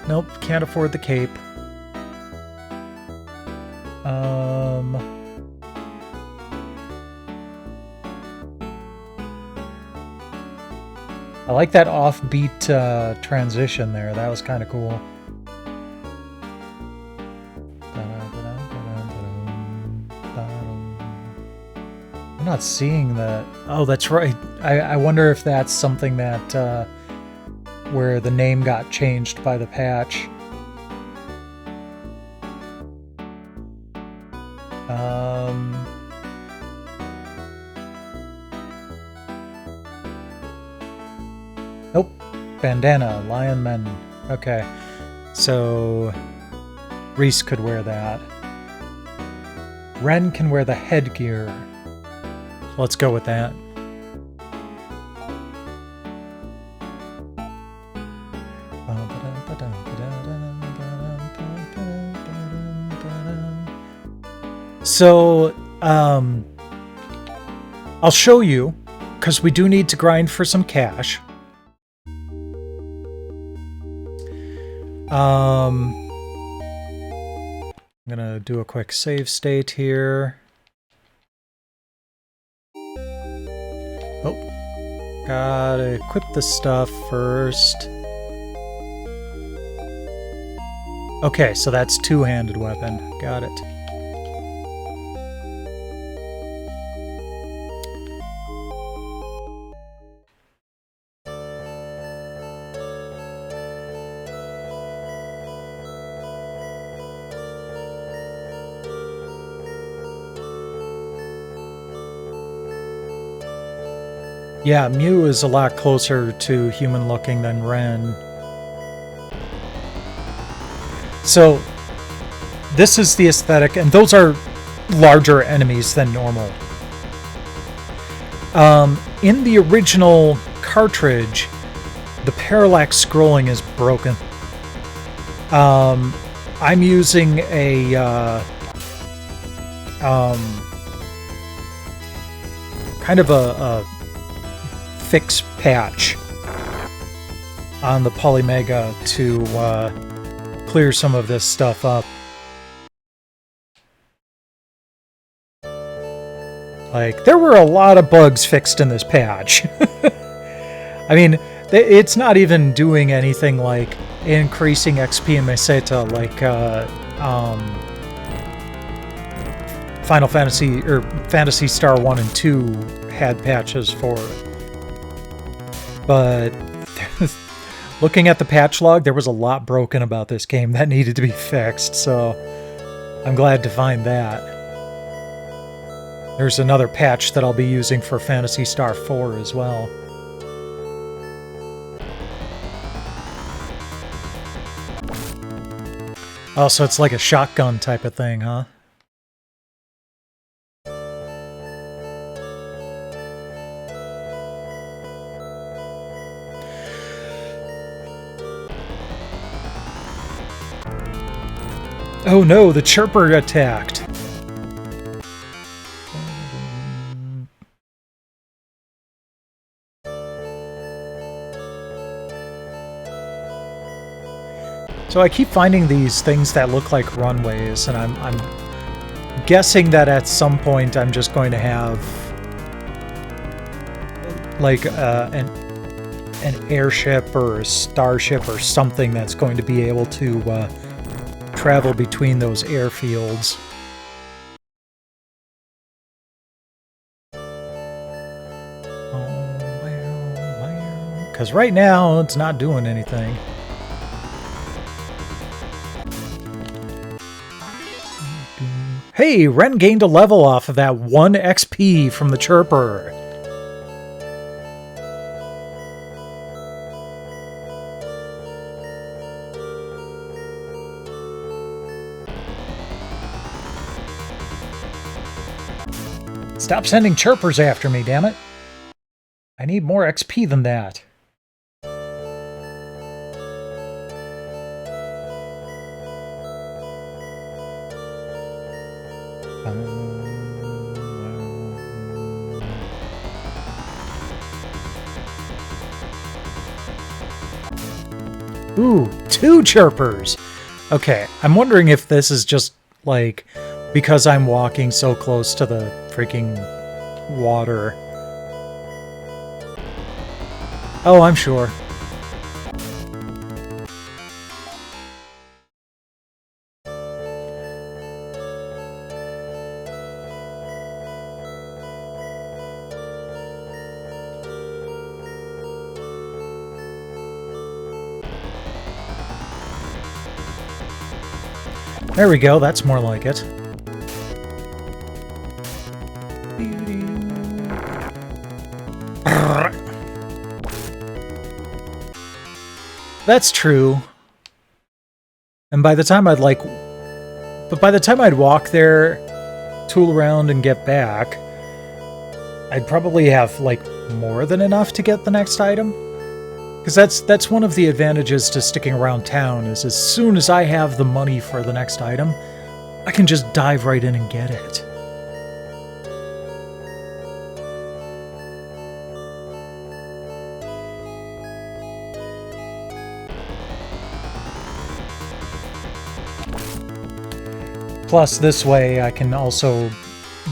Nope, can't afford the cape. I like that offbeat transition there. That was kind of cool. I'm not seeing that. Oh, that's right. I wonder if that's something that where the name got changed by the patch. Nope. Bandana, Lion Men. Okay. So Reese could wear that. Ren can wear the headgear. Let's go with that. So, I'll show you, because we do need to grind for some cash. I'm gonna do a quick save state here. Oh, gotta equip the stuff first. Okay, so that's two-handed weapon. Got it. Yeah, Mew is a lot closer to human looking than Ren. So, this is the aesthetic, and those are larger enemies than normal. In the original cartridge, the parallax scrolling is broken. I'm using a kind of a fix patch on the Polymega to clear some of this stuff up. Like, there were a lot of bugs fixed in this patch. I mean, it's not even doing anything like increasing XP in Meseta like Final Fantasy or Phantasy Star 1 and 2 had patches for. But looking at the patch log, there was a lot broken about this game that needed to be fixed, so I'm glad to find that. There's another patch that I'll be using for Phantasy Star 4 as well. Oh, so it's like a shotgun type of thing, huh? Oh no, the chirper attacked. So I keep finding these things that look like runways, and I'm guessing that at some point I'm just going to have like an airship or a starship or something that's going to be able to travel between those airfields. Because right now it's not doing anything. Hey, Ren gained a level off of that 1 XP from the chirper. Stop sending chirpers after me, damn it. I need more XP than that. Ooh, 2 chirpers! Okay, I'm wondering if this is just, like, because I'm walking so close to the freaking water. Oh, I'm sure. There we go, that's more like it. That's true. And by the time I'd by the time I'd walk there, tool around and get back, I'd probably have, like, more than enough to get the next item. Because that's one of the advantages to sticking around town, is as soon as I have the money for the next item, I can just dive right in and get it. Plus, this way I can also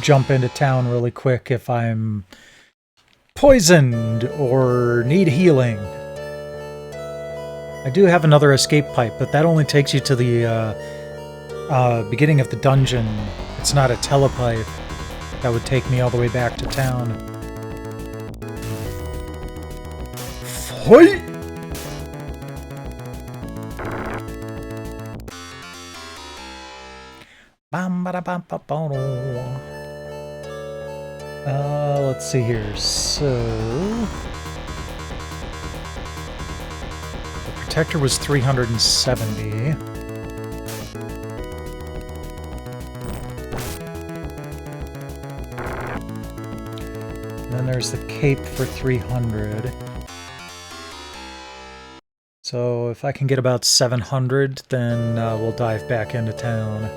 jump into town really quick if I'm poisoned or need healing. I do have another escape pipe, but that only takes you to the beginning of the dungeon. It's not a telepipe. That would take me all the way back to town. Fight! Let's see here. So the protector was 370. And then there's the cape for 300. So if I can get about 700, then we'll dive back into town.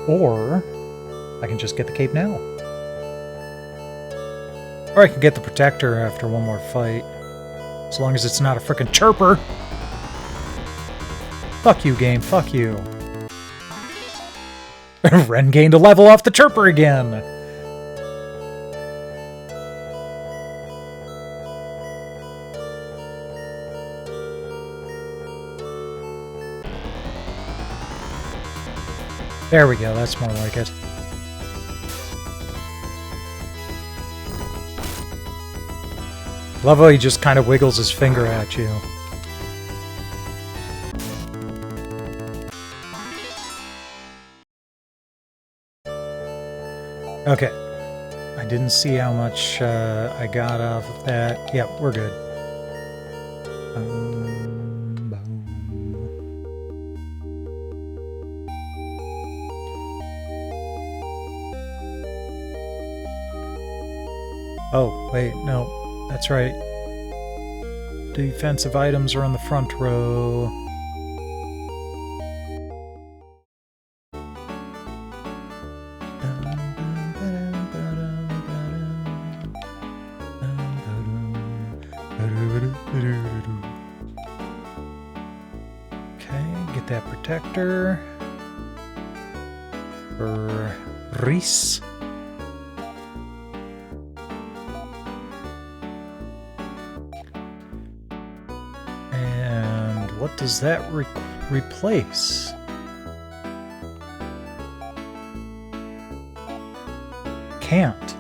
Or I can just get the cape now. Or I can get the protector after one more fight. As long as it's not a frickin' chirper. Fuck you, game. Fuck you. Ren gained a level off the chirper again. There we go, that's more like it. Love how he just kind of wiggles his finger at you. Okay. I didn't see how much I got off of that. Yep, we're good. Oh, wait, no. That's right. defensive items are on the front row. Okay, get that protector for Reese. And what does that replace? Can't.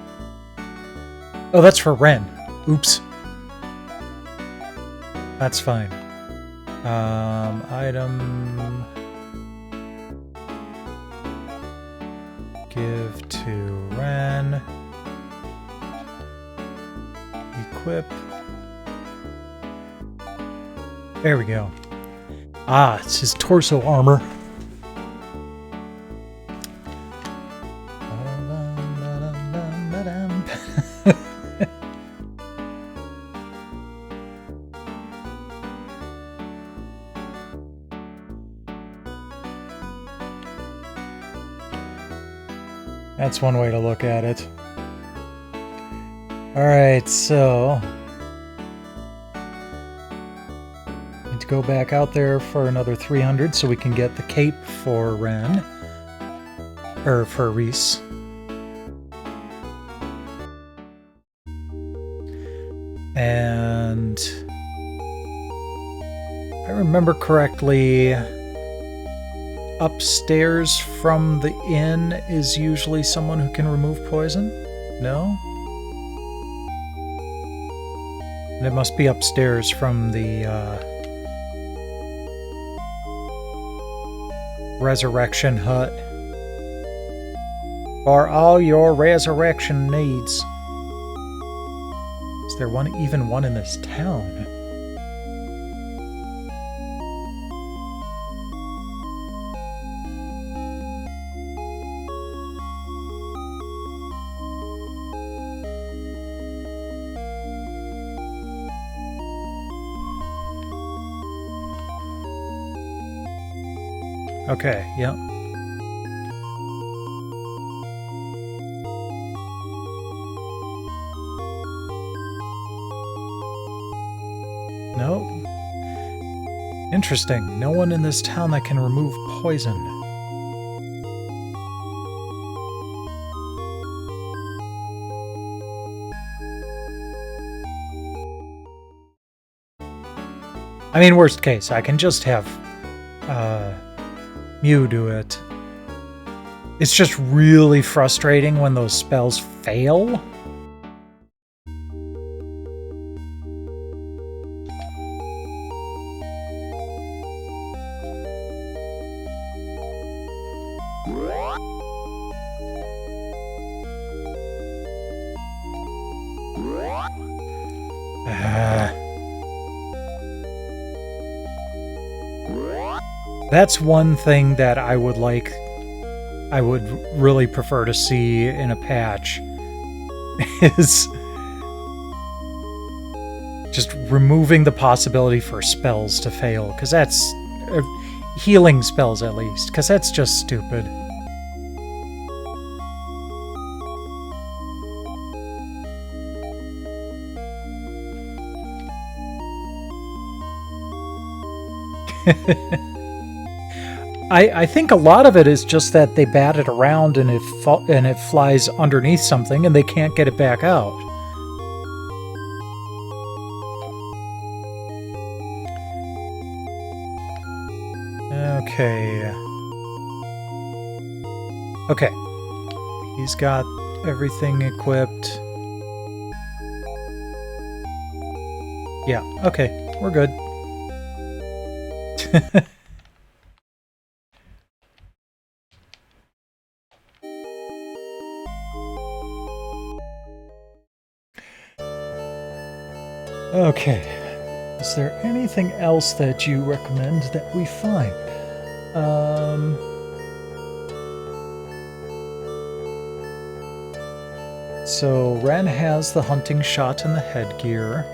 Oh, that's for Ren. Oops. That's fine. Item... Give to Ren. Equip. There we go. Ah, it's his torso armor. That's one way to look at it. Alright, so... need to go back out there for another 300 so we can get the cape for Ren. Or for Reese. And... if I remember correctly... upstairs from the inn is usually someone who can remove poison? No? And it must be upstairs from the resurrection hut. For all your resurrection needs. Is there even one in this town? Okay, yep. Nope. Interesting. No one in this town that can remove poison. I mean, worst case, I can just have Mew do it. It's just really frustrating when those spells fail. That's one thing that I would really prefer to see in a patch, is just removing the possibility for spells to fail, because that's... healing spells, at least, because that's just stupid. I think a lot of it is just that they bat it around and it flies underneath something and they can't get it back out. Okay. Okay. He's got everything equipped. Yeah, okay. We're good. Okay, is there anything else that you recommend that we find? So Ren has the hunting shot and the headgear.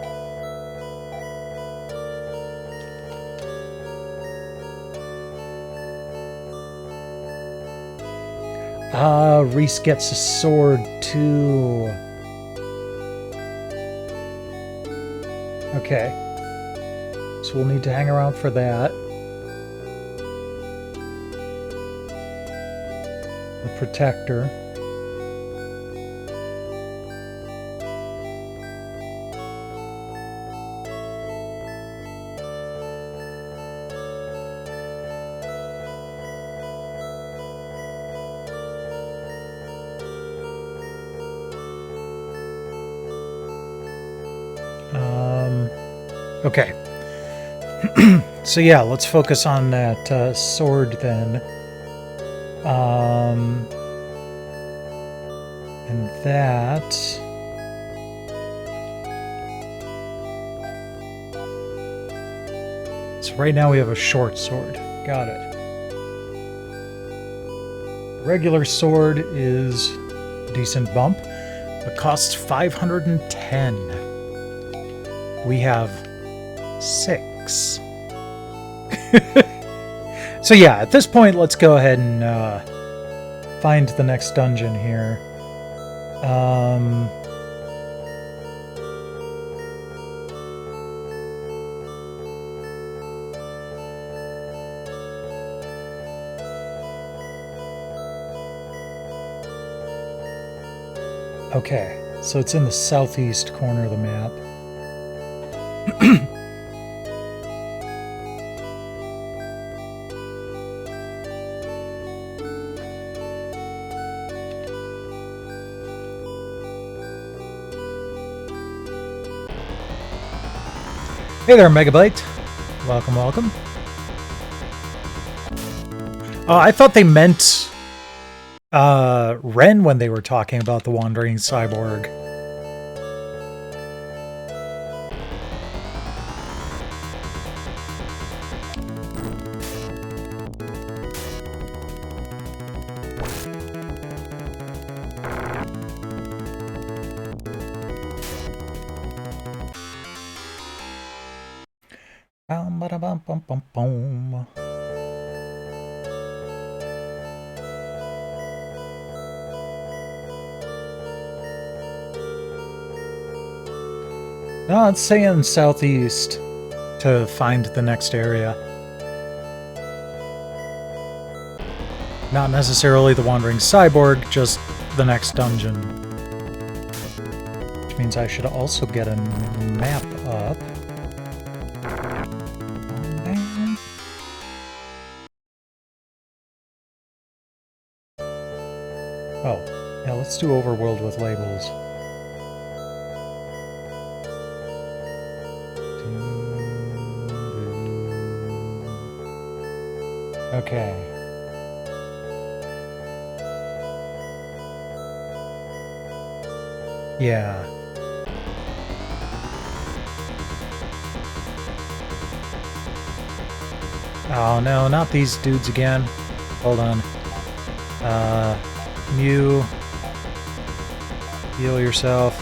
Reese gets a sword too. Okay. So we'll need to hang around for that. The protector. Okay. So yeah, let's focus on that sword then. And that... So right now we have a short sword. Got it. Regular sword is a decent bump, but costs 510. We have 6. So yeah, at this point, let's go ahead and find the next dungeon here. Okay, so it's in the southeast corner of the map. Hey there, Megabyte. Welcome, welcome. I thought they meant Ren when they were talking about the Wandering Cyborg. Bum. No, it's saying southeast to find the next area. Not necessarily the Wandering Cyborg, just the next dungeon. Which means I should also get a map up. Oh, yeah, let's do Overworld with labels. Okay. Yeah. Oh no, not these dudes again. Hold on. Mew. Heal yourself.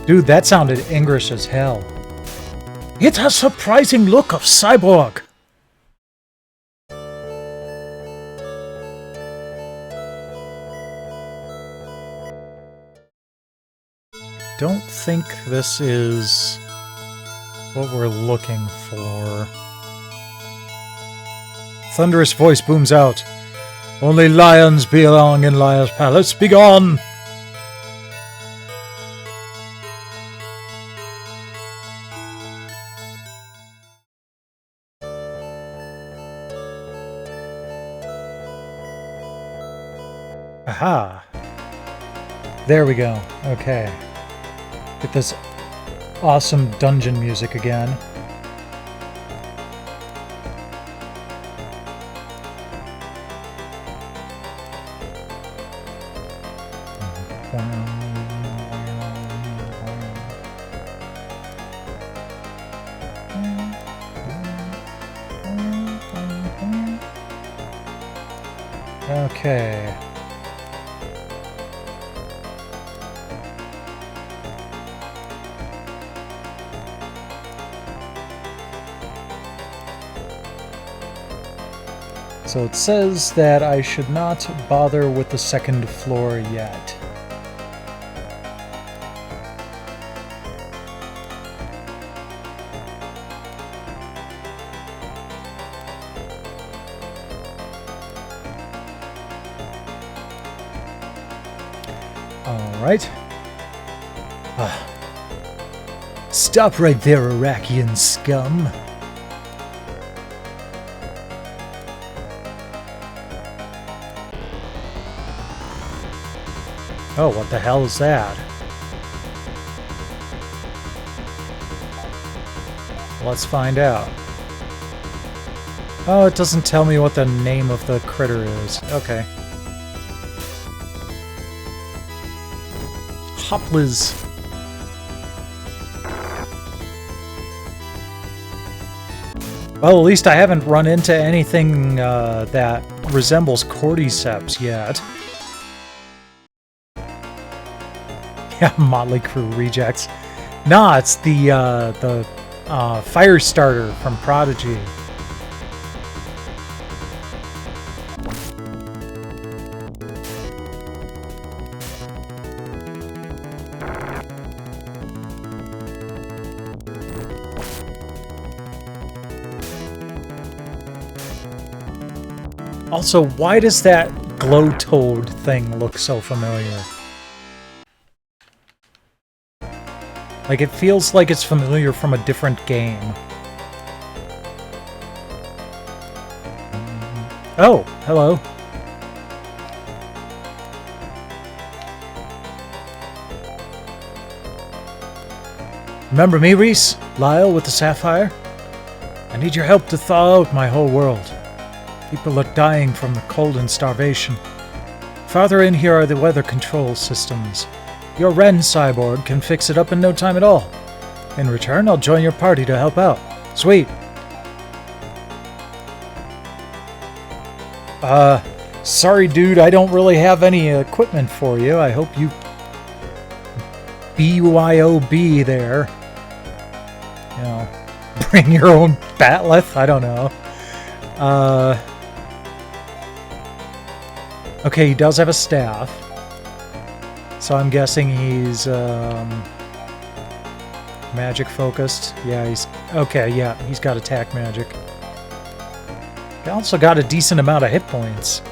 Dude, that sounded English as hell. It's a surprising look of cyborg. Don't think this is what we're looking for. Thunderous voice booms out. Only lions belong in Liar's Palace. Begone! Aha! There we go. Okay. Get this awesome dungeon music again. Okay. So it says that I should not bother with the second floor yet. Alright. Stop right there, Iraqian scum. Oh, what the hell is that? Let's find out. Oh, it doesn't tell me what the name of the critter is. Okay. Hoplas. Well, at least I haven't run into anything that resembles cordyceps yet. Yeah, Motley Crue rejects. Nah, it's the fire starter from Prodigy. Also, why does that glow toad thing look so familiar? Like, it feels like it's familiar from a different game. Oh, hello. Remember me, Reese? Lyle with the Sapphire? I need your help to thaw out my whole world. People are dying from the cold and starvation. Farther in here are the weather control systems. Your Ren cyborg can fix it up in no time at all. In return, I'll join your party to help out. Sweet. Sorry dude, I don't really have any equipment for you. I hope you BYOB there. You know, bring your own batleth? I don't know. Okay, he does have a staff. So I'm guessing he's magic focused. Yeah, he's okay. Yeah, he's got attack magic. He also got a decent amount of hit points.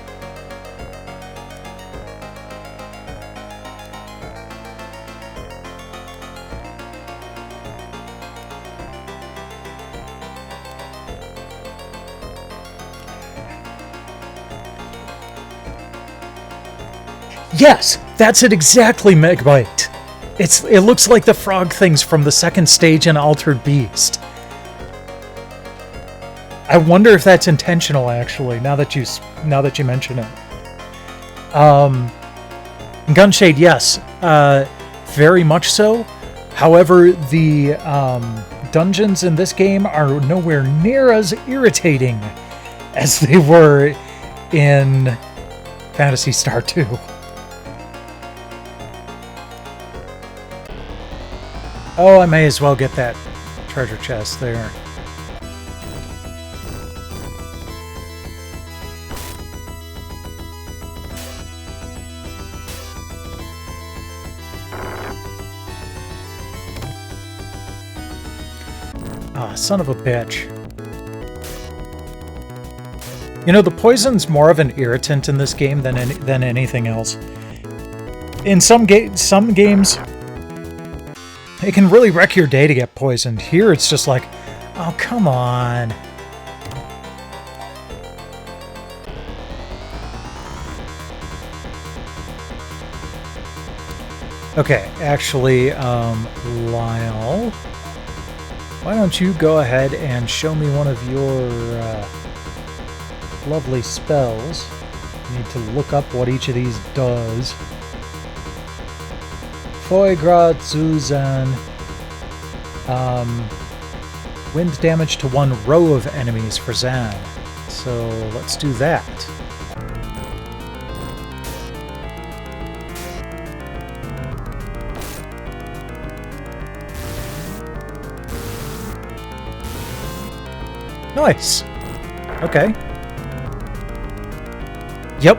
Yes, that's it exactly, Megbite. It looks like the frog things from the second stage in Altered Beast. I wonder if that's intentional, actually. Now that you mention it. Gunshade, yes, very much so. However, the dungeons in this game are nowhere near as irritating as they were in Phantasy Star 2. Oh, I may as well get that treasure chest there. Ah, son of a bitch. You know, the poison's more of an irritant in this game than anything else. In some games, it can really wreck your day to get poisoned. Here, it's just like, oh, come on. Okay, actually, Lyle, why don't you go ahead and show me one of your lovely spells. I need to look up what each of these does. Foigrad Zuzan. Wind damage to one row of enemies for Zan. So let's do that. Nice. Okay. Yep.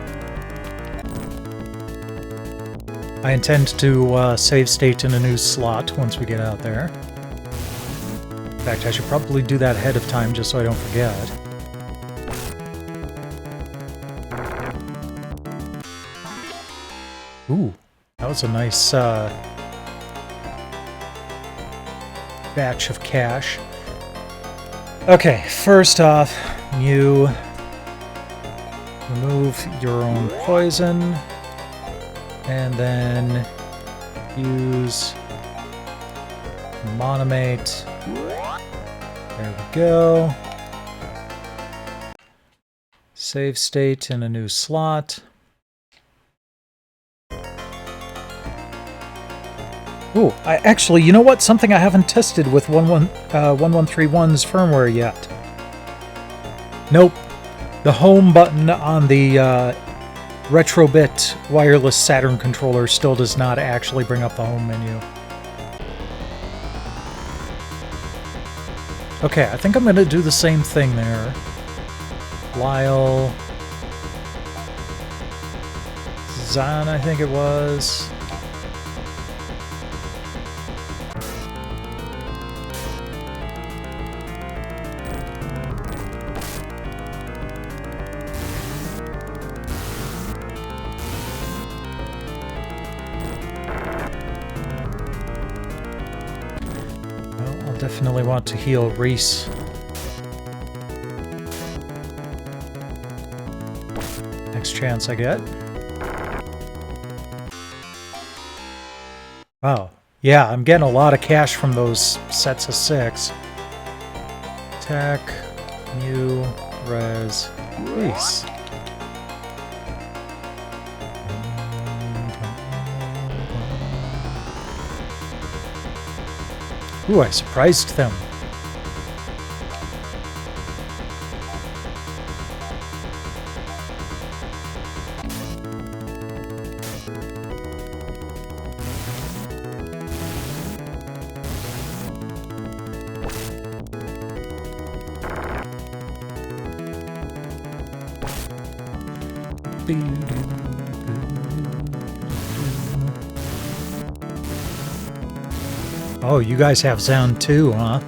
I intend to save state in a new slot once we get out there. In fact, I should probably do that ahead of time just so I don't forget. Ooh, that was a nice batch of cash. Okay, first off, you remove your own poison, and then use Monomate. There we go. Save state in a new slot. Ooh, actually, you know what? Something I haven't tested with 1131's firmware yet. Nope. The home button on the Retrobit wireless Saturn controller still does not actually bring up the home menu. Okay, I think I'm going to do the same thing there. Lyle... Zan, I think it was... Definitely want to heal Reese. Next chance I get. Wow. Yeah, I'm getting a lot of cash from those sets of 6. Attack, Mew, Res, Reese. Ooh, I surprised them. Oh, you guys have sound too, huh?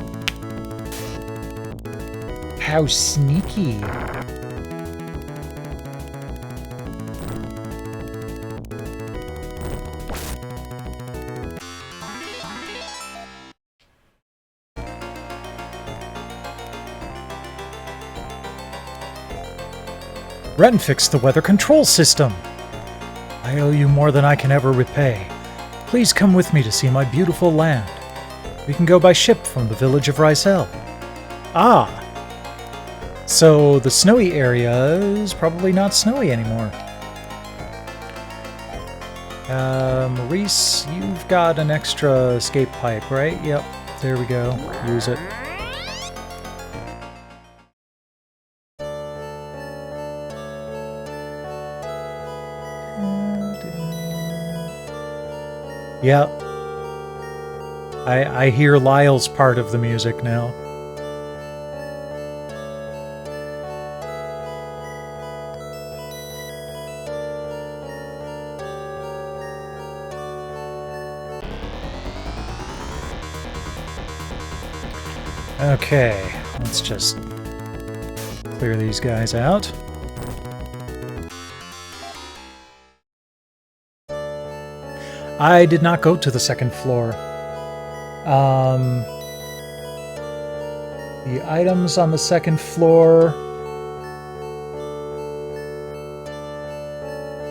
How sneaky. Ren fixed the weather control system. I owe you more than I can ever repay. Please come with me to see my beautiful land. We can go by ship from the village of Rysel. Ah! So the snowy area is probably not snowy anymore. Maurice, you've got an extra escape pipe, right? Yep, there we go. Use it. Yep. I hear Lyle's part of the music now. Okay, let's just clear these guys out. I did not go to the second floor. The items on the second floor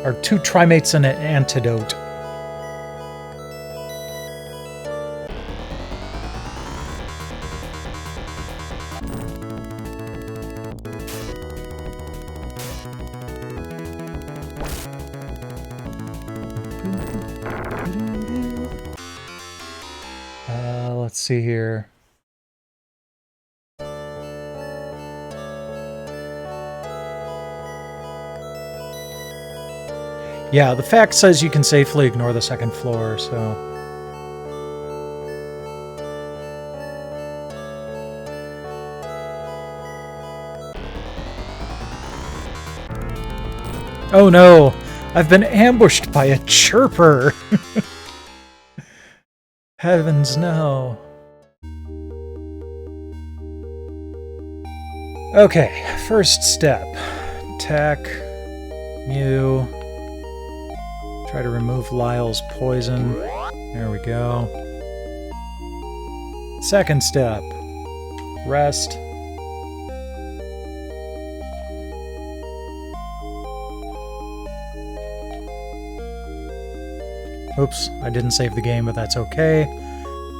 are 2 trimates and an antidote. Let's see here. Yeah, the fact says you can safely ignore the second floor, so... Oh no! I've been ambushed by a chirper! Heavens no. Okay, first step. Attack. Mew. Try to remove Lyle's poison. There we go. Second step. Rest. Oops, I didn't save the game, but that's okay.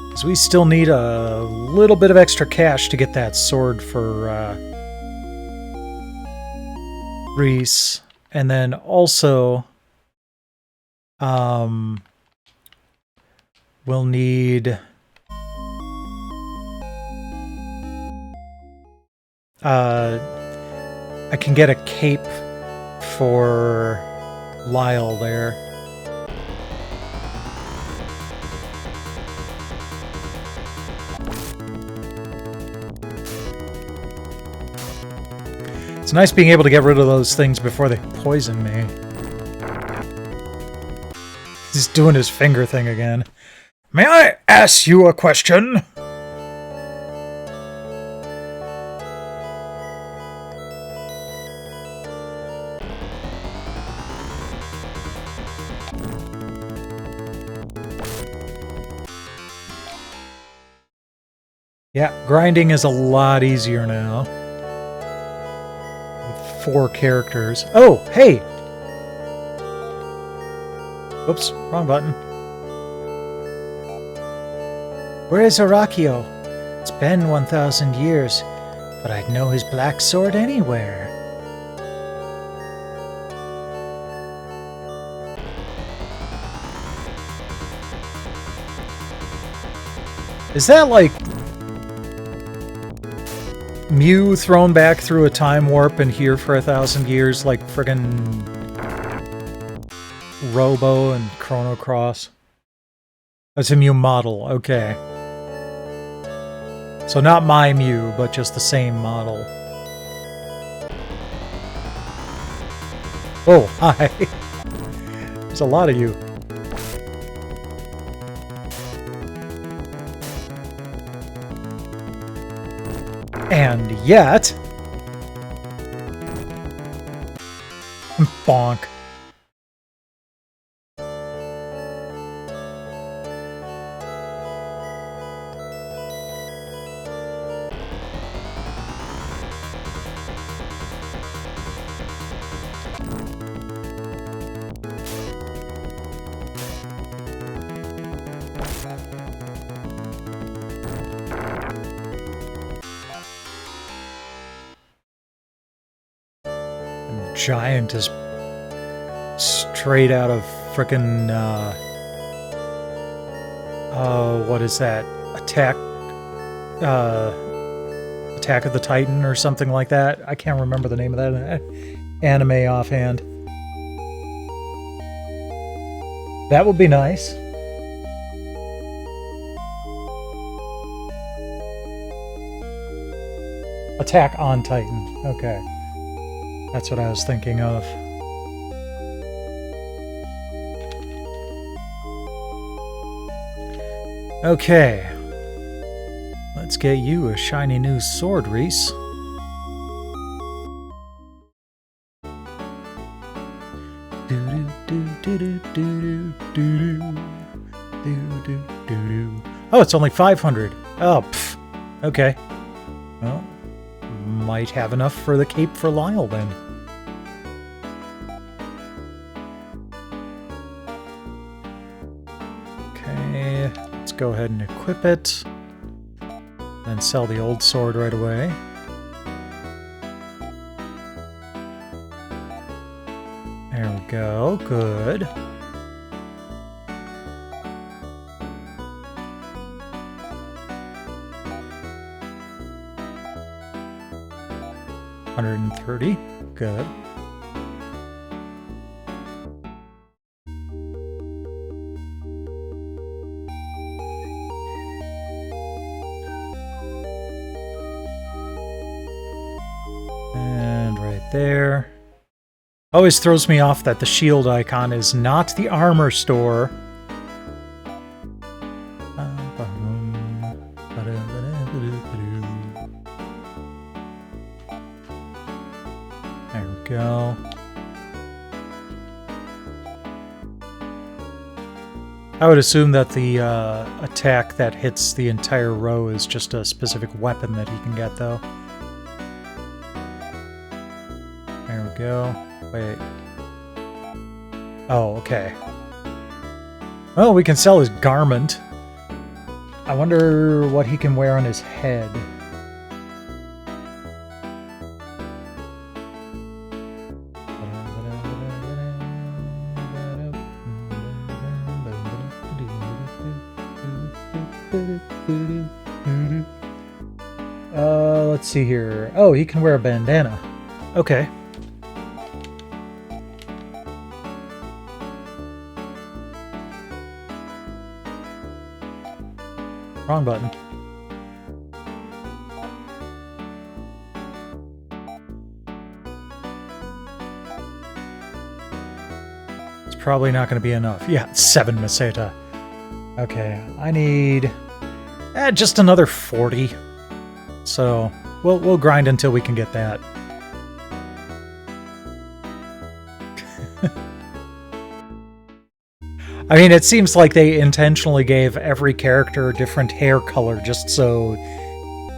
Because we still need a little bit of extra cash to get that sword for Reese. And then also, we'll need... I can get a cape for Lyle there. It's nice being able to get rid of those things before they poison me. He's doing his finger thing again. May I ask you a question? Yeah, grinding is a lot easier now. With 4 characters. Oh, hey! Oops, wrong button. Where is Orakio? It's been 1,000 years, but I'd know his black sword anywhere. Is that like Mew thrown back through a time warp and here for 1,000 years like friggin' Robo and Chrono Cross? That's a Mew model, okay. So not my Mew, but just the same model. Oh, hi. There's a lot of you. And yet... Bonk. Giant is straight out of frickin' what is that? Attack of the Titan or something like that. I can't remember the name of that anime offhand. That would be nice. Attack on Titan. Okay. That's what I was thinking of. Okay. Let's get you a shiny new sword, Reese. Oh, it's only 500. Oh, pff. Okay. Well, might have enough for the cape for Lyle then. Okay, let's go ahead and equip it. Then sell the old sword right away. There we go, good. $130, good. And right there. Always throws me off that the shield icon is not the armor store. There we go. I would assume that the attack that hits the entire row is just a specific weapon that he can get, though. There we go. Wait. Oh, okay. Well, we can sell his garment. I wonder what he can wear on his head. Let's see here. Oh, he can wear a bandana. Okay. Wrong button. It's probably not going to be enough. Yeah, 7 Meseta. Okay, I need just another 40. So we'll grind until we can get that. I mean, it seems like they intentionally gave every character a different hair color just so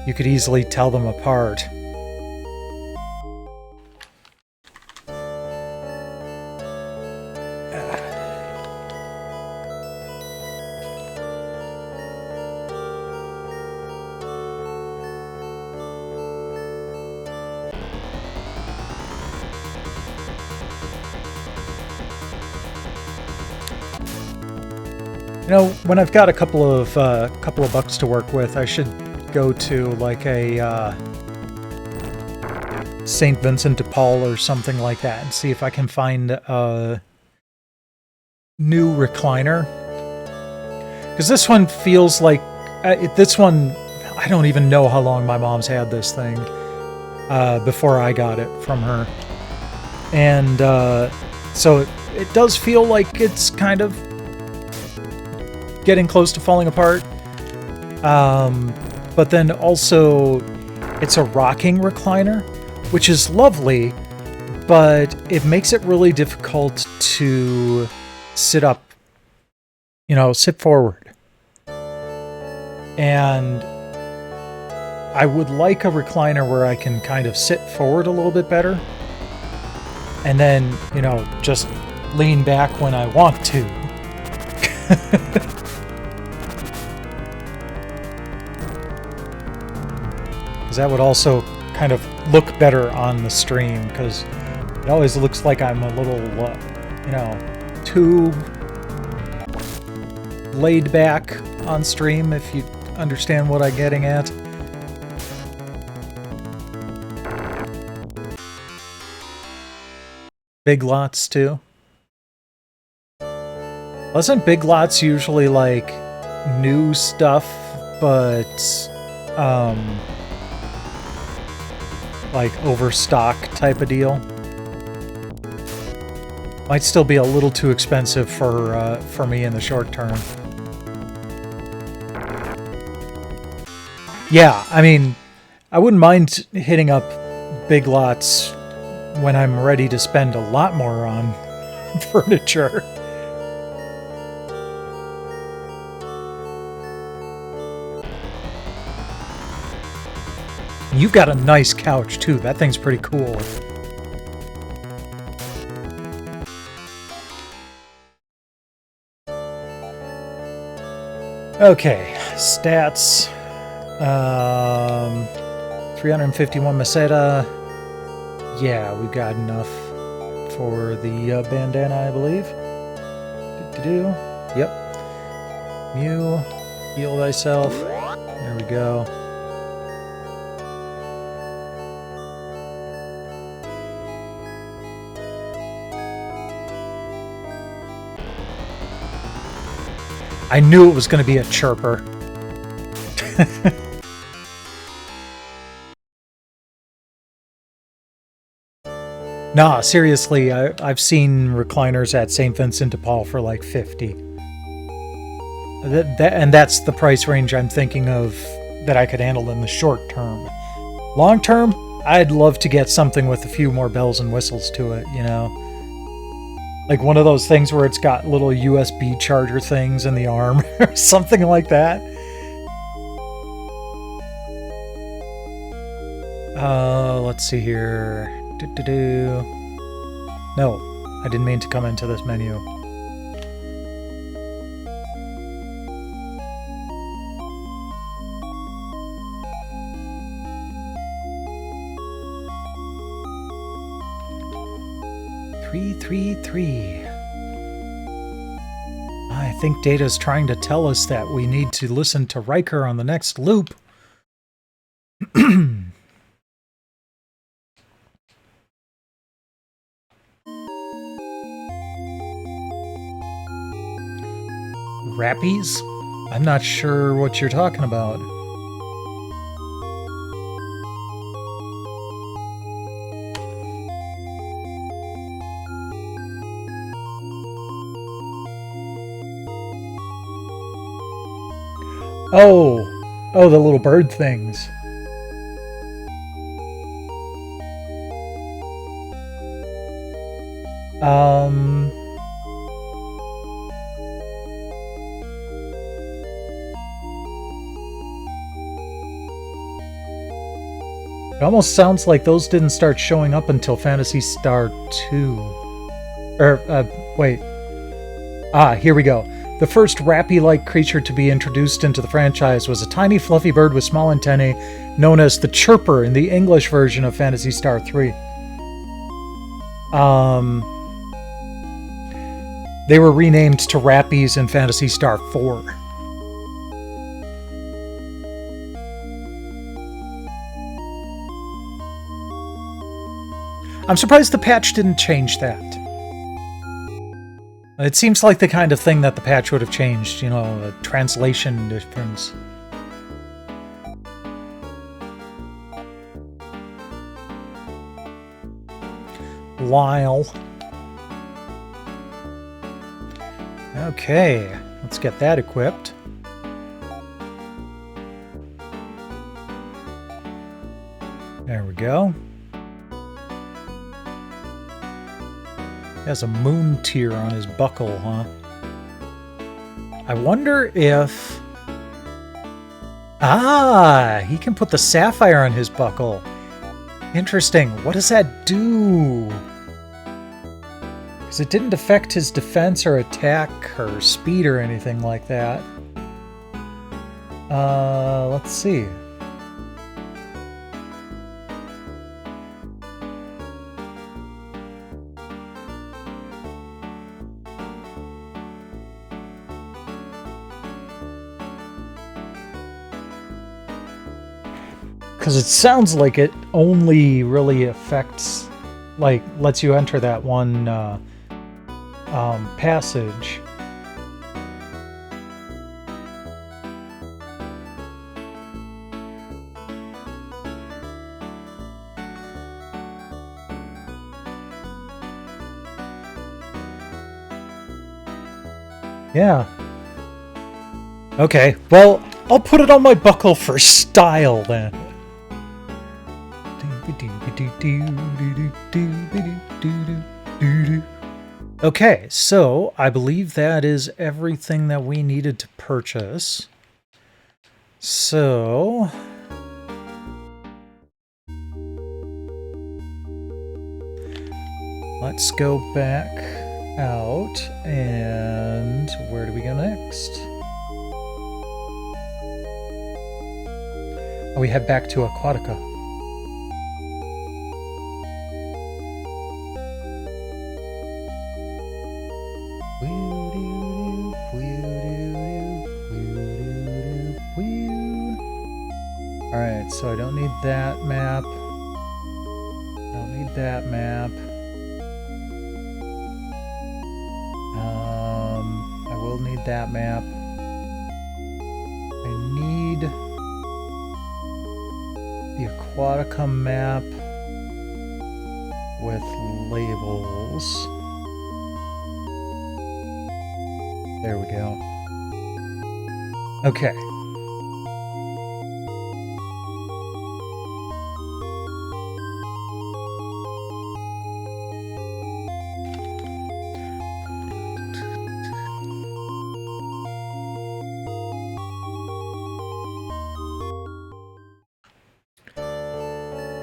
you could easily tell them apart. You know, when I've got a couple of bucks to work with, I should go to like a St. Vincent de Paul or something like that and see if I can find a new recliner. Because this one feels like this one. I don't even know how long my mom's had this thing before I got it from her, and so it does feel like it's kind of getting close to falling apart. But then also it's a rocking recliner, which is lovely, but it makes it really difficult to sit up, you know, sit forward. And I would like a recliner where I can kind of sit forward a little bit better and then, you know, just lean back when I want to. Because that would also kind of look better on the stream, because it always looks like I'm a little, you know, too laid back on stream, if you understand what I'm getting at. Big Lots, too. Wasn't Big Lots usually, like, new stuff, but, like, overstock type of deal? Might still be a little too expensive for me in the short term. Yeah, I mean, I wouldn't mind hitting up Big Lots when I'm ready to spend a lot more on furniture. You've got a nice couch, too. That thing's pretty cool. Okay, stats. 351 Meseta. Yeah, we've got enough for the bandana, I believe. Yep. Mew, heal thyself. There we go. I knew it was going to be a chirper. Nah, seriously, I've seen recliners at St. Vincent de Paul for like 50. And that's the price range I'm thinking of that I could handle in the short term. Long term, I'd love to get something with a few more bells and whistles to it, you know? Like one of those things where it's got little USB charger things in the arm or something like that. Let's see here. No, I didn't mean to come into this menu. Three. I think Data's trying to tell us that we need to listen to Riker on the next loop. Rappies? I'm not sure what you're talking about. Oh, the little bird things. It almost sounds like those didn't start showing up until Phantasy Star 2. Wait. Here we go. The first rappy-like creature to be introduced into the franchise was a tiny fluffy bird with small antennae known as the Chirper in the English version of Phantasy Star 3. They were renamed to Rappies in Phantasy Star 4. I'm surprised the patch didn't change that. It seems like the kind of thing that the patch would have changed, you know, a translation difference. Lyle. Okay, let's get that equipped. There we go. He has a moon tear on his buckle, huh? I wonder if... he can put the sapphire on his buckle. Interesting. What does that do? Because it didn't affect his defense or attack or speed or anything like that. Let's see. Because it sounds like it only really affects, like, lets you enter that one passage. Yeah. Okay, well, I'll put it on my buckle for style then. Okay, so I believe that is everything that we needed to purchase. So let's go back out, and where do we go next? Oh, we head back to Aquatica. Alright, so I don't need that map. I don't need that map. I will need that map. I need the Aquatica map. with labels. There we go. Okay.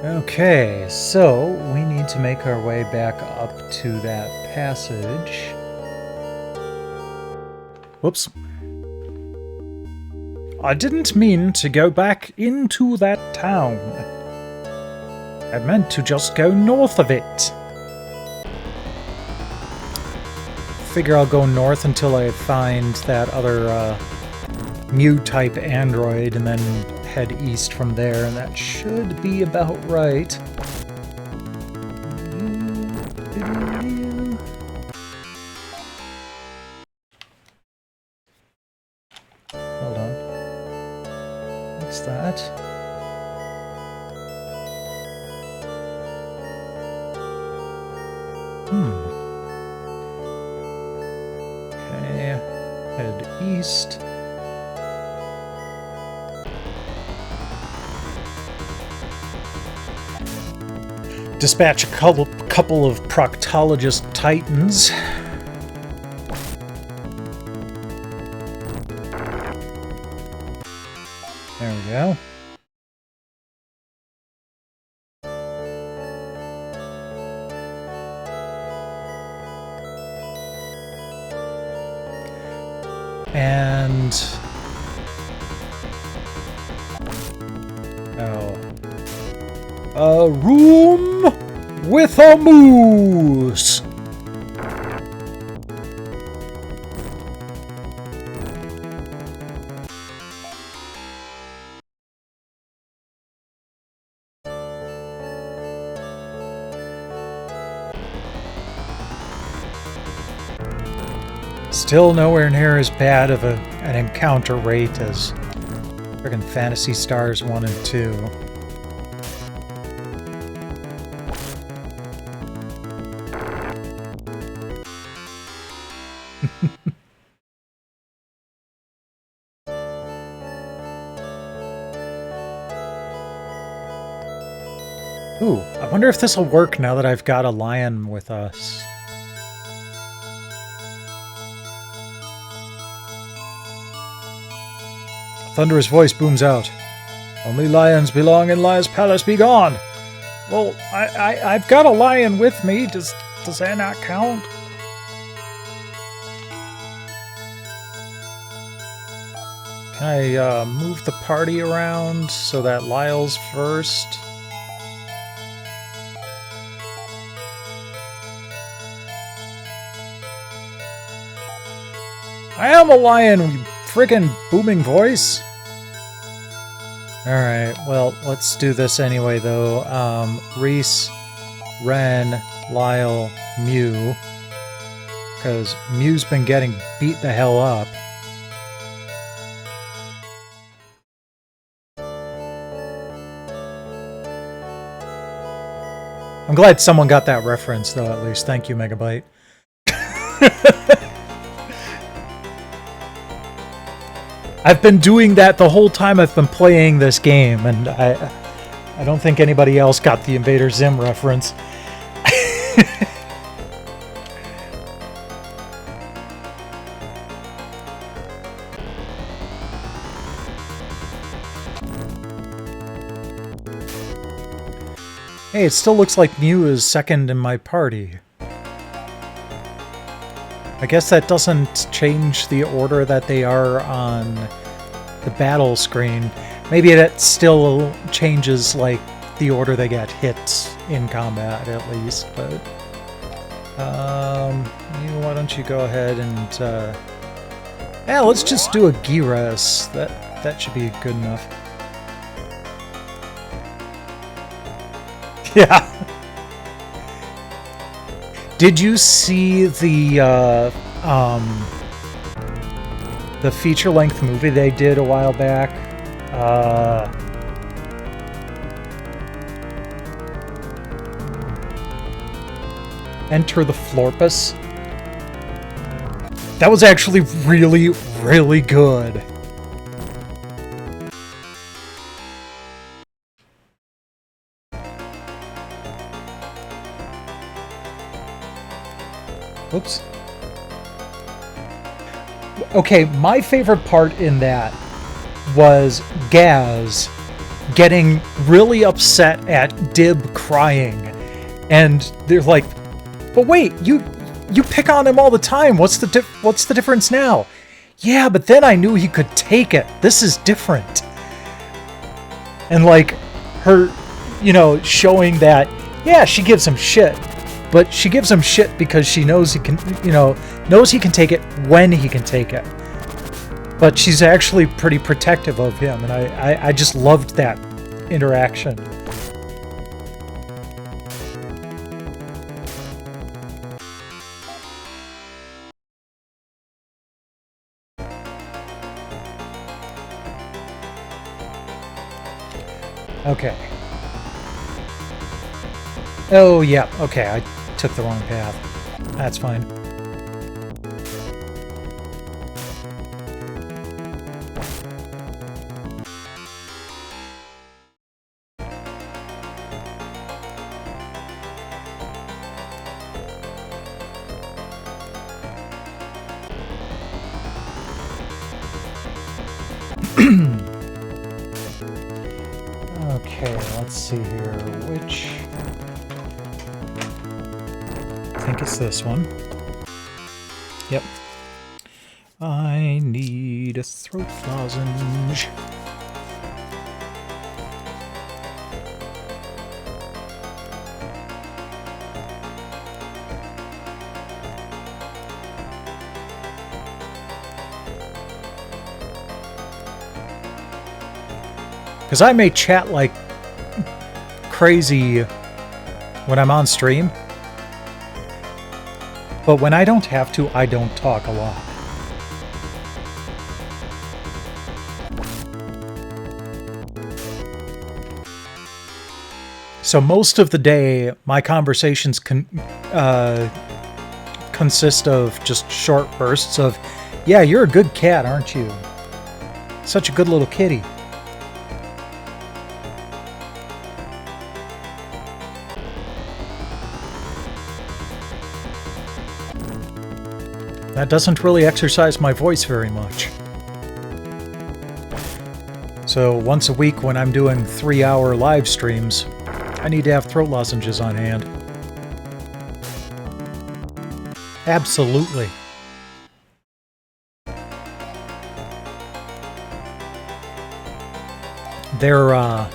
Okay, so we need to make our way back up to that passage. Whoops. I didn't mean to go back into that town. I meant to just go north of it. Figure I'll go north until I find that other Mew-type android and then head east from there, and that should be about right. Hold on. What's that? Okay, head east. Dispatch a couple of proctologist titans. There we go. And... a room with a moose! Still nowhere near as bad of an encounter rate as friggin' Phantasy Stars 1 and 2. Ooh, I wonder if this will work now that I've got a lion with us. A thunderous voice booms out. Only lions belong in Lion's Palace, be gone! Well, I've got a lion with me. Does that not count? Can I move the party around so that Lyle's first? I am a lion, you friggin' booming voice. Alright, well, let's do this anyway, though. Reese, Ren, Lyle, Mew. Because Mew's been getting beat the hell up. I'm glad someone got that reference, though, at least. Thank you, Megabyte. I've been doing that the whole time I've been playing this game, and I don't think anybody else got the Invader Zim reference. Hey, it still looks like Mew is second in my party. I guess that doesn't change the order that they are on the battle screen. Maybe that still changes, like, the order they get hit in combat, at least, but... why don't you go ahead and, yeah, let's just do a Gyres. That should be good enough. Yeah. Did you see the feature-length movie they did a while back? Enter the Florpus. That was actually really, really good. Oops. Okay, my favorite part in that was Gaz getting really upset at Dib crying. And they're like, but wait, you pick on him all the time. What's the difference now? Yeah, but then I knew he could take it. This is different. And like her, showing that, yeah, she gives him shit. But she gives him shit because she knows he can, knows he can take it when he can take it. But she's actually pretty protective of him, and I just loved that interaction. Okay. Oh, yeah. Okay, I took the wrong path. That's fine. Okay, let's see here. Which... I think it's this one. Yep. I need a throat lozenge. Because I may chat like crazy when I'm on stream, but when I don't have to, I don't talk a lot. So most of the day, my conversations consist of just short bursts of, yeah, you're a good cat, aren't you? Such a good little kitty. That doesn't really exercise my voice very much. So once a week when I'm doing 3-hour live streams, I need to have throat lozenges on hand. Absolutely. They're a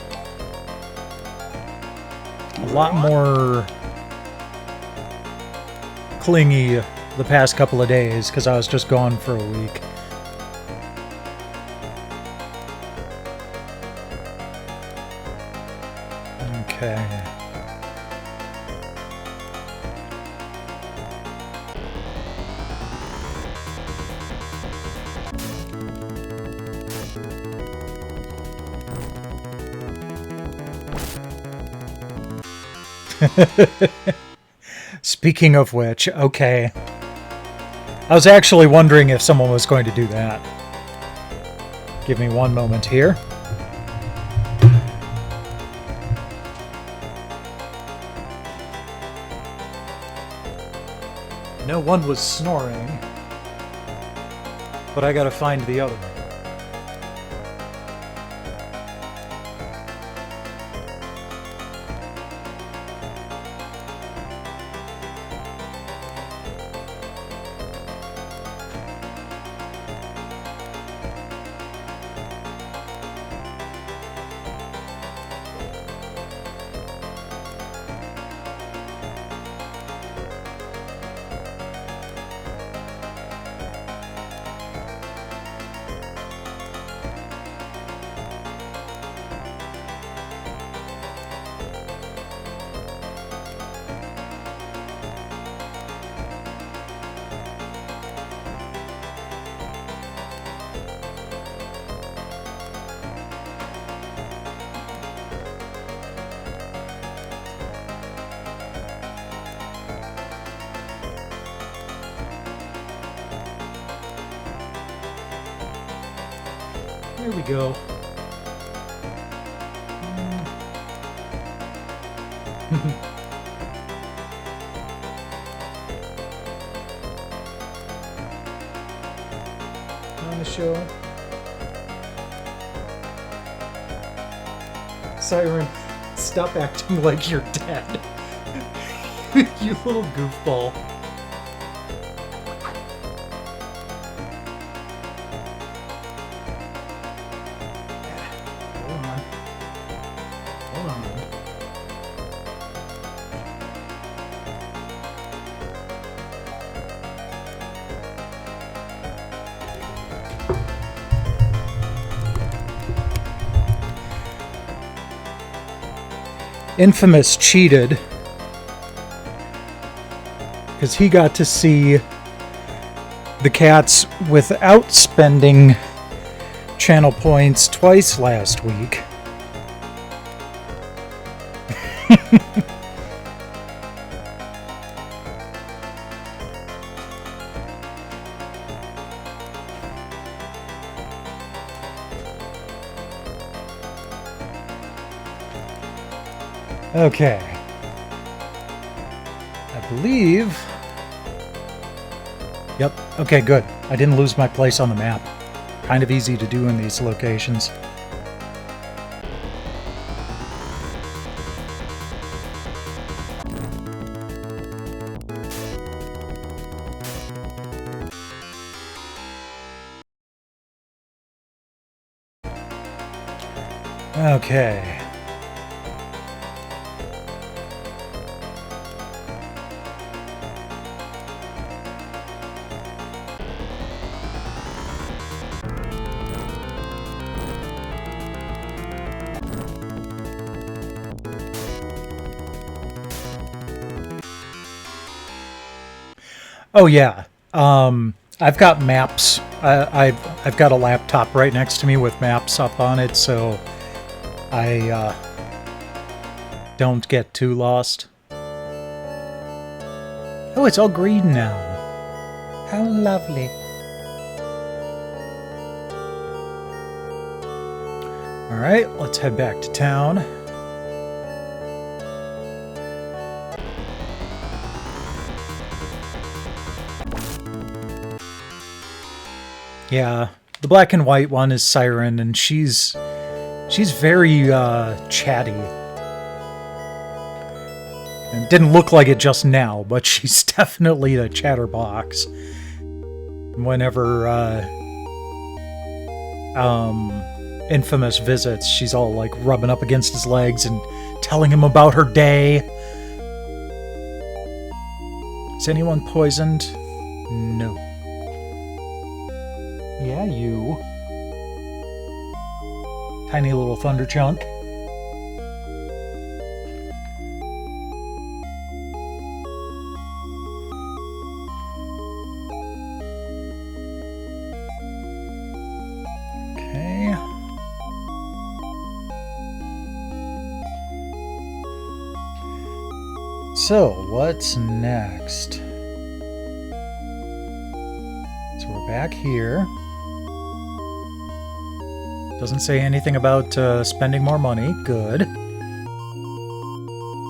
lot more clingy the past couple of days because I was just gone for a week. Okay. Speaking of which, okay. I was actually wondering if someone was going to do that. Give me one moment here. No one was snoring, but I gotta find the other one. There we go. On the show. Siren, stop acting like you're dead. You little goofball. Hold on. Hold on. Infamous cheated because he got to see the cats without spending channel points twice last week. Okay. I believe... Yep. Okay, good. I didn't lose my place on the map. Kind of easy to do in these locations. Okay. Oh yeah, I've got maps. I've got a laptop right next to me with maps up on it, so I don't get too lost. Oh, it's all green now. How lovely. All right, let's head back to town. Yeah, the black and white one is Siren, and she's very chatty. And didn't look like it just now, but she's definitely a chatterbox. Whenever Infamous visits, she's all like rubbing up against his legs and telling him about her day. Is anyone poisoned? No. Yeah, you. Tiny little thunder chunk. Okay. So, what's next? So we're back here. Doesn't say anything about spending more money. Good.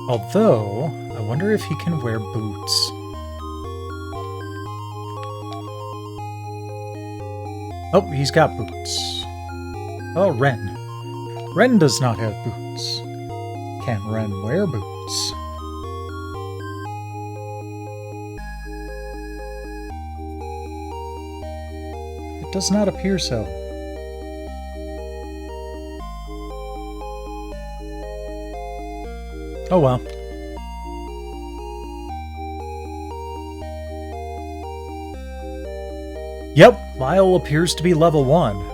Although, I wonder if he can wear boots. Oh, he's got boots. Oh, Ren. Ren does not have boots. Can Ren wear boots? It does not appear so. Oh well. Yep, Lyle appears to be level 1.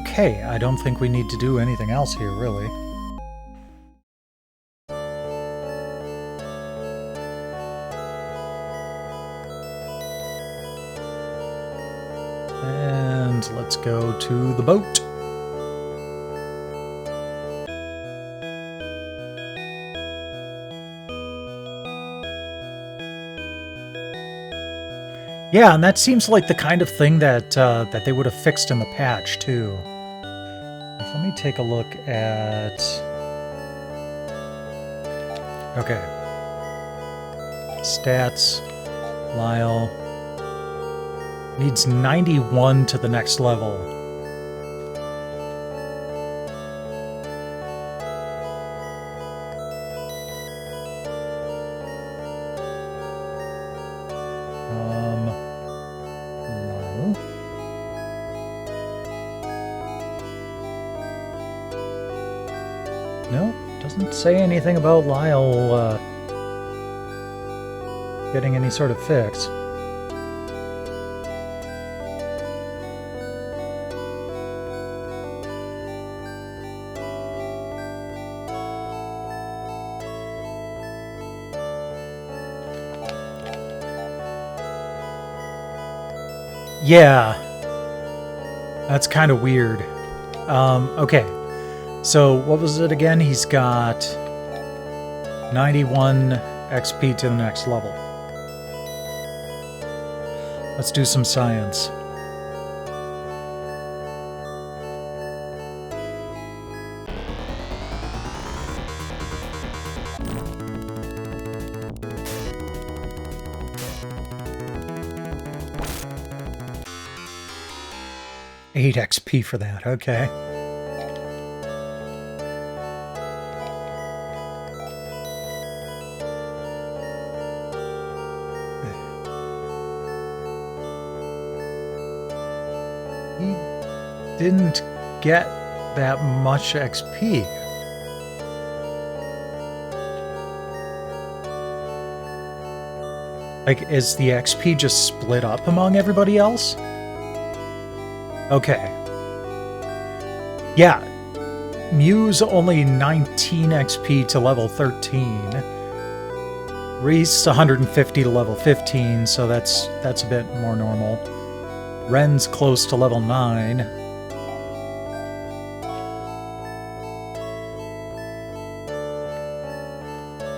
Okay, I don't think we need to do anything else here, really. And let's go to the boat. Yeah, and that seems like the kind of thing that that they would have fixed in the patch too. Let me take a look at. Okay. Stats. Lyle needs 91 to the next level. No, doesn't say anything about Lyle getting any sort of fix. Yeah, that's kind of weird. Okay, so what was it again? He's got 91 XP to the next level. Let's do some science. Eight XP for that, okay. He didn't get that much XP. Like, is the XP just split up among everybody else? Okay. Yeah. Mew's only 19 XP to level 13. Reese 150 to level 15, so that's a bit more normal. Ren's close to level 9.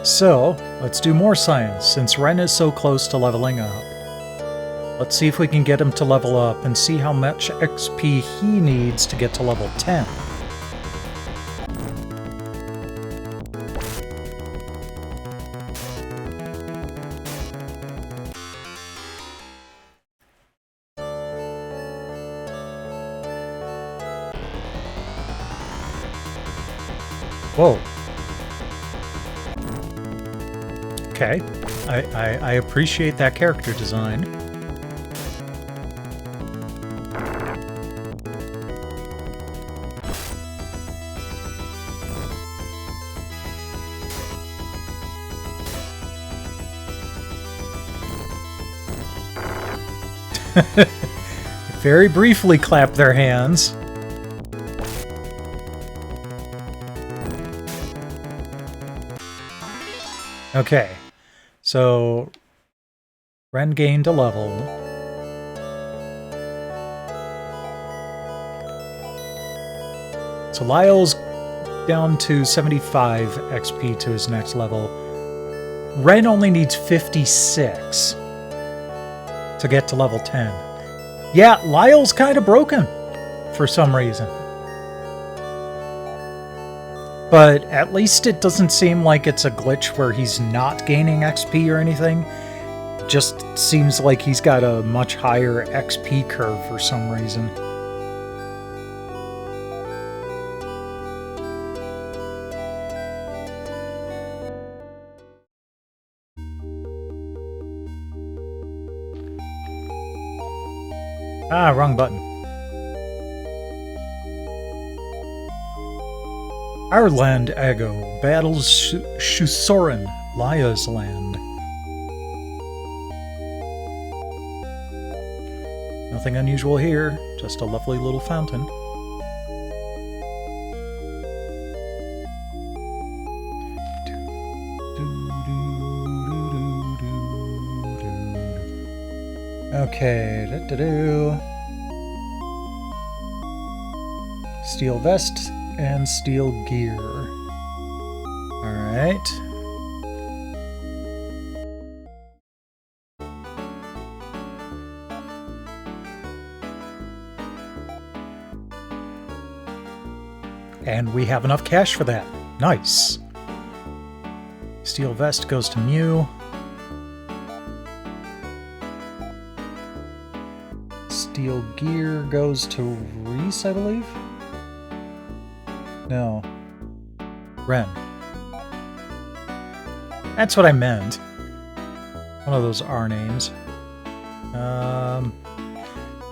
So, let's do more science, since Ren is so close to leveling up. Let's see if we can get him to level up and see how much XP he needs to get to level 10. Whoa. Okay, I appreciate that character design. Very briefly clap their hands. Okay, so Ren gained a level. So Lyle's down to 75 XP to his next level. Ren only needs 56 to get to level 10. Yeah, Lyle's kind of broken for some reason. But at least it doesn't seem like it's a glitch where he's not gaining XP or anything. It just seems like he's got a much higher XP curve for some reason. Ah, wrong button. Our land, Ago, battles Shusoran, Laya's land. Nothing unusual here, just a lovely little fountain. Okay, steel vest and steel gear. Alright. And we have enough cash for that. Nice. Steel vest goes to Mew. Steel gear goes to Reese, I believe? No. Ren. That's what I meant. One of those R names. Not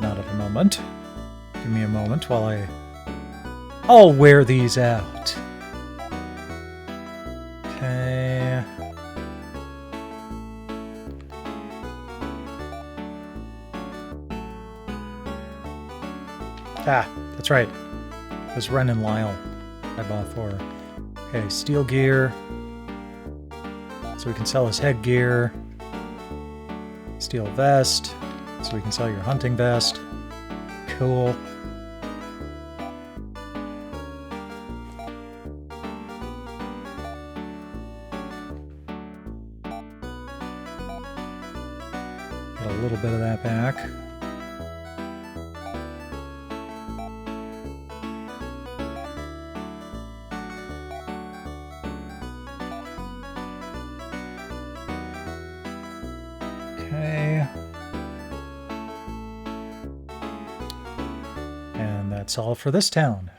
at the moment. Give me a moment while I'll wear these out. Okay. Ah, that's right. It was Ren and Lyle I bought for her. Okay, steel gear. So we can sell his headgear. Steel vest. So we can sell your hunting vest. Cool. Get a little bit of that back. Okay. And that's all for this town.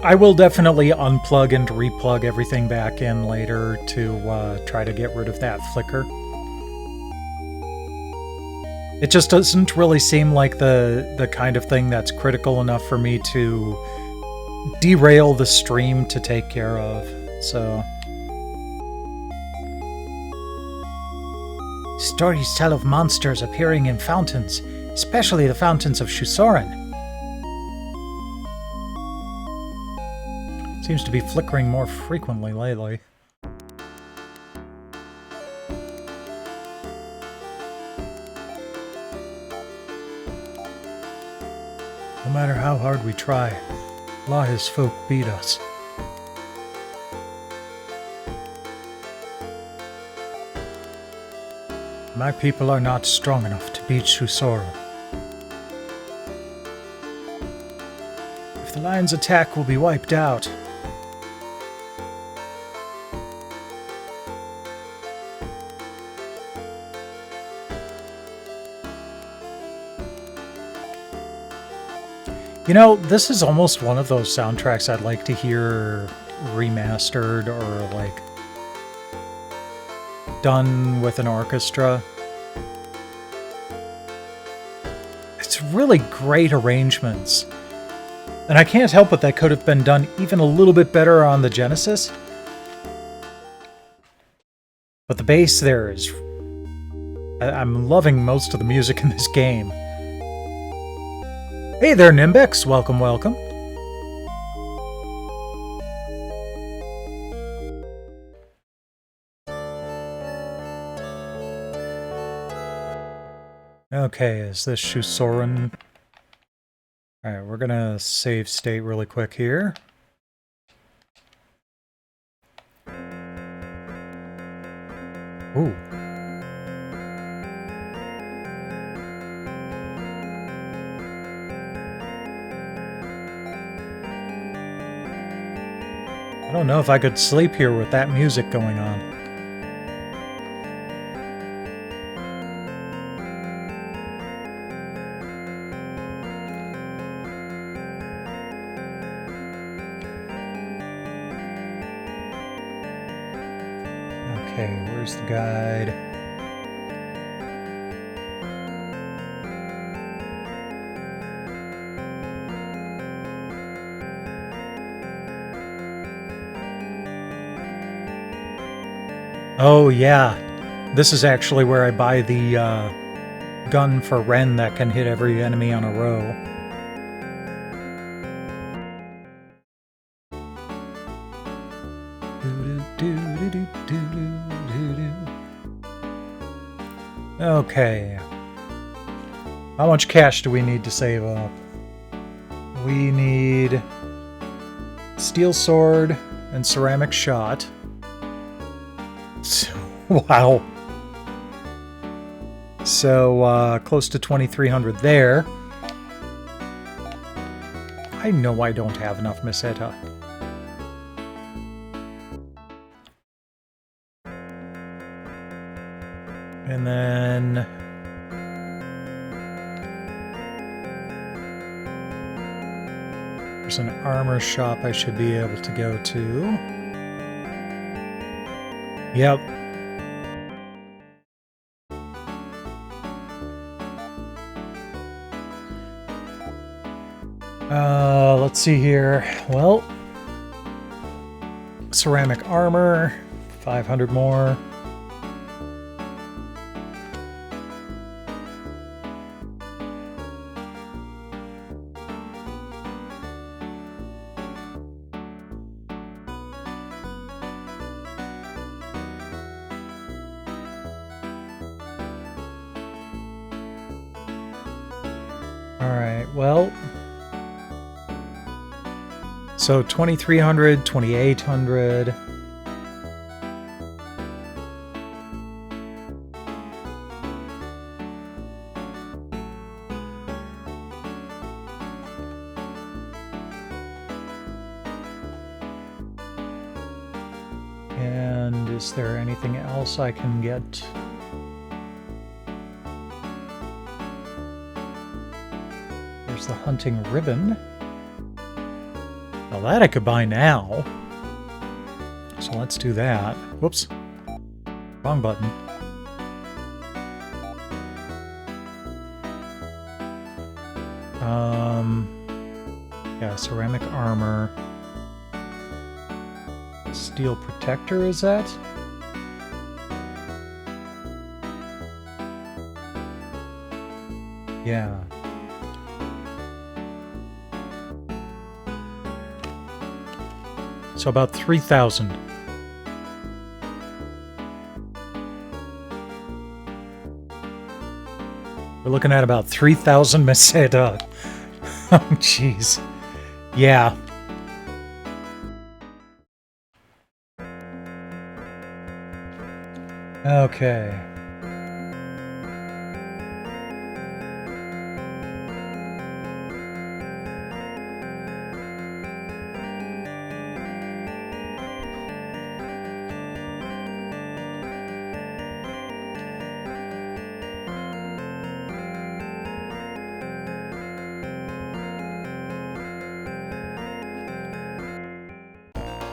I will definitely unplug and replug everything back in later to try to get rid of that flicker. It just doesn't really seem like the kind of thing that's critical enough for me to derail the stream to take care of, so... Stories tell of monsters appearing in fountains, especially the fountains of Shusoren. Seems to be flickering more frequently lately. No matter how hard we try, Laha's folk beat us. My people are not strong enough to beat Shusoren. If the lion's attack will be wiped out, you know, this is almost one of those soundtracks I'd like to hear remastered or, like, done with an orchestra. It's really great arrangements. And I can't help it that could have been done even a little bit better on the Genesis. But the bass there is... I'm loving most of the music in this game. Hey there, Nimbex. Welcome, welcome. Okay, is this Shusoren? Alright, we're gonna save state really quick here. Ooh. I don't know if I could sleep here with that music going on. Okay, where's the guide? Oh, yeah. This is actually where I buy the gun for Ren that can hit every enemy on a row. Okay. How much cash do we need to save up? We need steel sword and ceramic shot. Wow. So, close to 2,300 there. I know I don't have enough meseta. And then... there's an armor shop I should be able to go to. Yep. Let's see here. Well, ceramic armor, 500 more. All right, well, so 2,300, 2,800. And is there anything else I can get? There's the hunting ribbon. Now that I could buy now. So let's do that. Whoops. Wrong button. Yeah, ceramic armor. Steel protector, is that? Yeah. So about 3,000. We're looking at about 3,000 meseta. Oh, jeez. Yeah. Okay.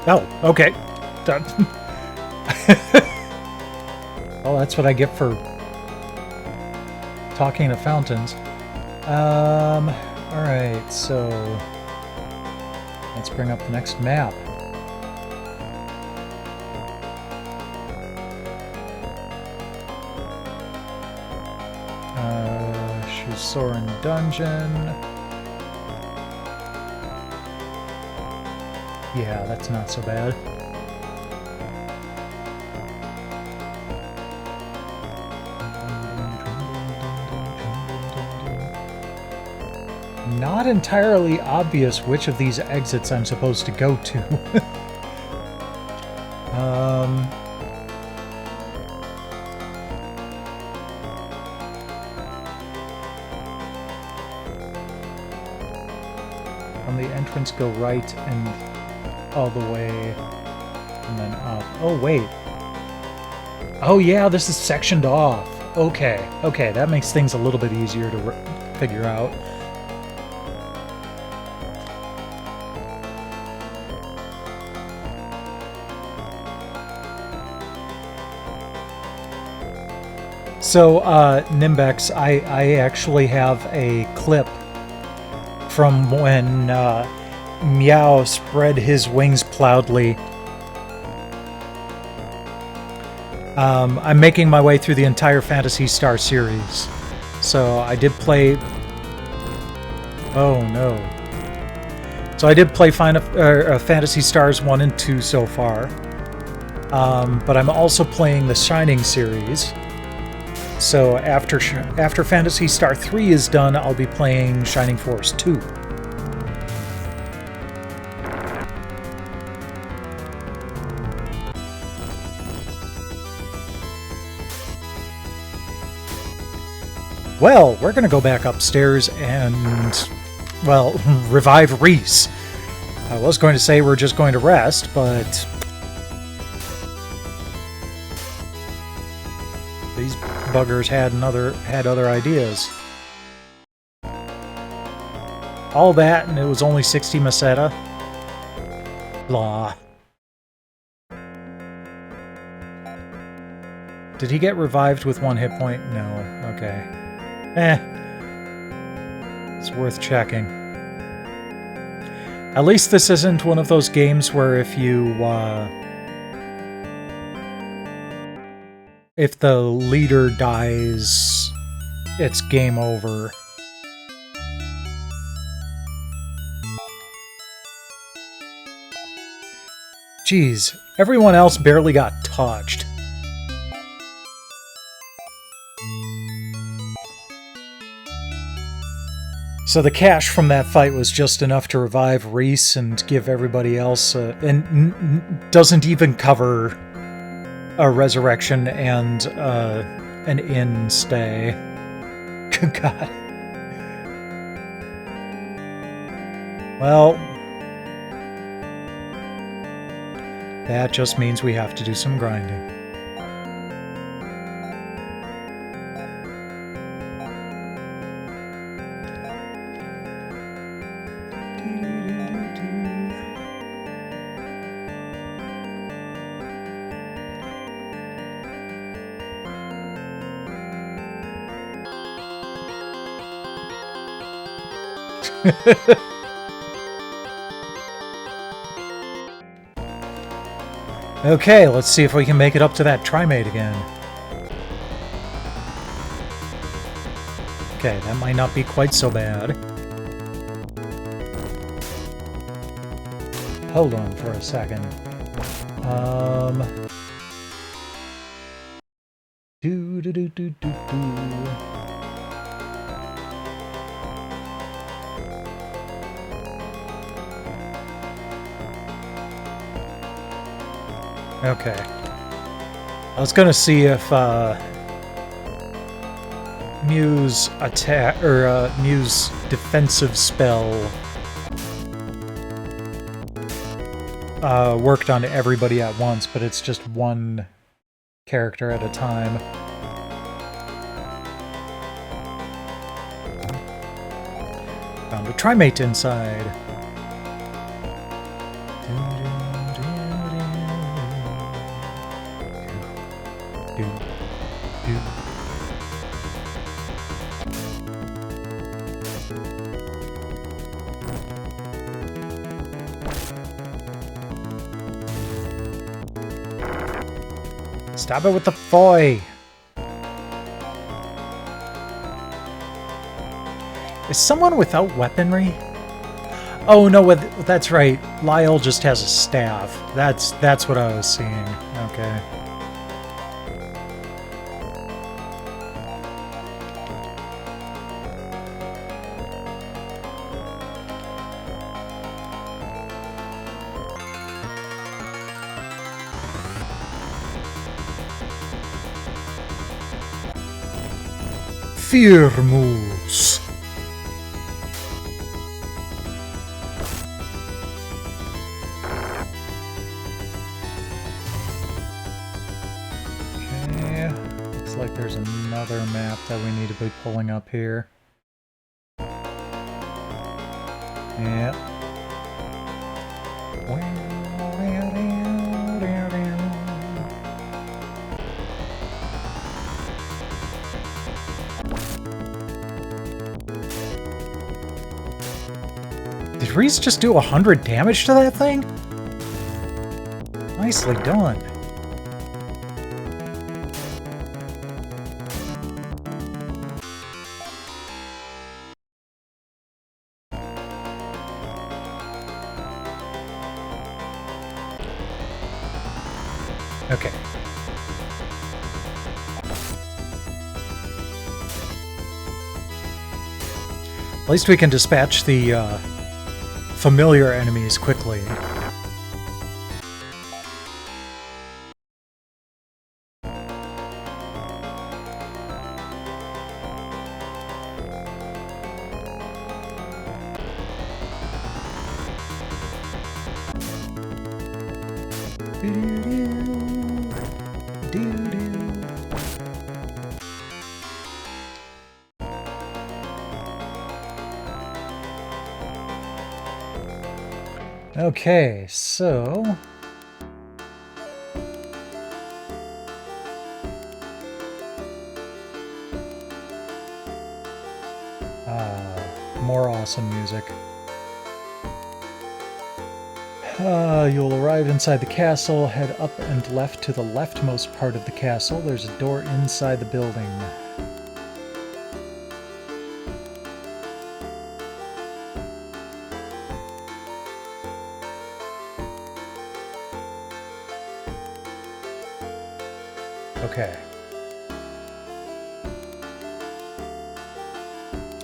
Oh, okay. Done. Well, that's what I get for talking to fountains. Alright, so let's bring up the next map. Shusoran Dungeon. Yeah, that's not so bad. Not entirely obvious which of these exits I'm supposed to go to. From the entrance, go right and all the way, and then up. Oh, wait. Oh, yeah, this is sectioned off. Okay, okay, that makes things a little bit easier to figure out. So, Nimbex, I actually have a clip from when Meow spread his wings proudly. I'm making my way through the entire Phantasy Star series. So I did play... Oh no. So I did play Phantasy Stars 1 and 2 so far. But I'm also playing the Shining series. So after Phantasy Star 3 is done, I'll be playing Shining Force 2. Well, we're gonna go back upstairs and, well, revive Reese. I was going to say we're just going to rest, but these buggers had other ideas. All that, and it was only 60 Meseta? Blah. Did he get revived with 1 hit point? No. Okay. It's worth checking. At least this isn't one of those games where if the leader dies, it's game over. Jeez, everyone else barely got touched. So the cash from that fight was just enough to revive Reese and give everybody else and doesn't even cover a resurrection and an inn stay. Good God. Well, that just means we have to do some grinding. Okay, let's see if we can make it up to that Trimate again. Okay, that might not be quite so bad. Hold on for a second. Okay. I was gonna see if Mew's attack or Mew's defensive spell worked on everybody at once, but it's just one character at a time. Found a Trimate inside. Stop it with the foy! Is someone without weaponry? Oh no, that's right. Lyle just has a staff. That's what I was seeing. Okay. Fear moves. Okay, looks like there's another map that we need to be pulling up here. Yeah. Did Reese just do 100 damage to that thing? Nicely done. Okay. At least we can dispatch the familiar enemies quickly. Okay, so more awesome music. You'll arrive inside the castle, head up and left to the leftmost part of the castle. There's a door inside the building. Okay.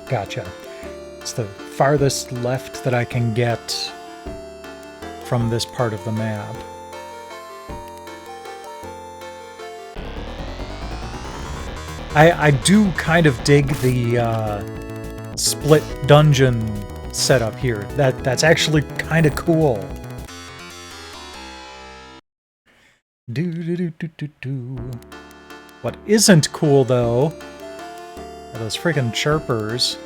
Gotcha. It's the farthest left that I can get from this part of the map. I do kind of dig the split dungeon setup here. That's actually kind of cool. What isn't cool, though, are those freaking chirpers.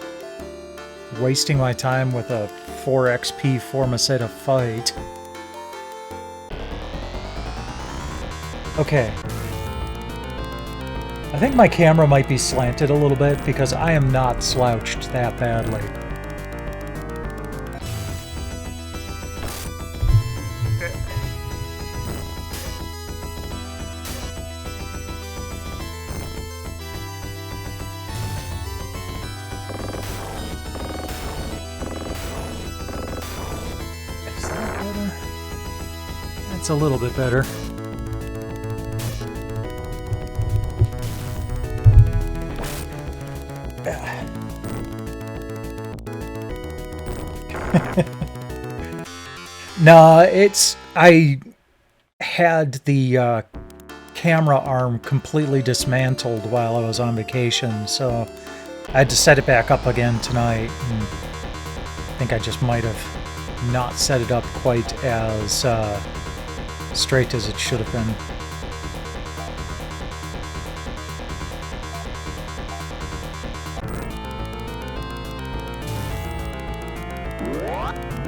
Wasting my time with a 4 XP Formaceta fight. Okay. I think my camera might be slanted a little bit because I am not slouched that badly. It's a little bit better. No, I had the camera arm completely dismantled while I was on vacation, so I had to set it back up again tonight. And I think I just might have not set it up quite as straight as it should have been.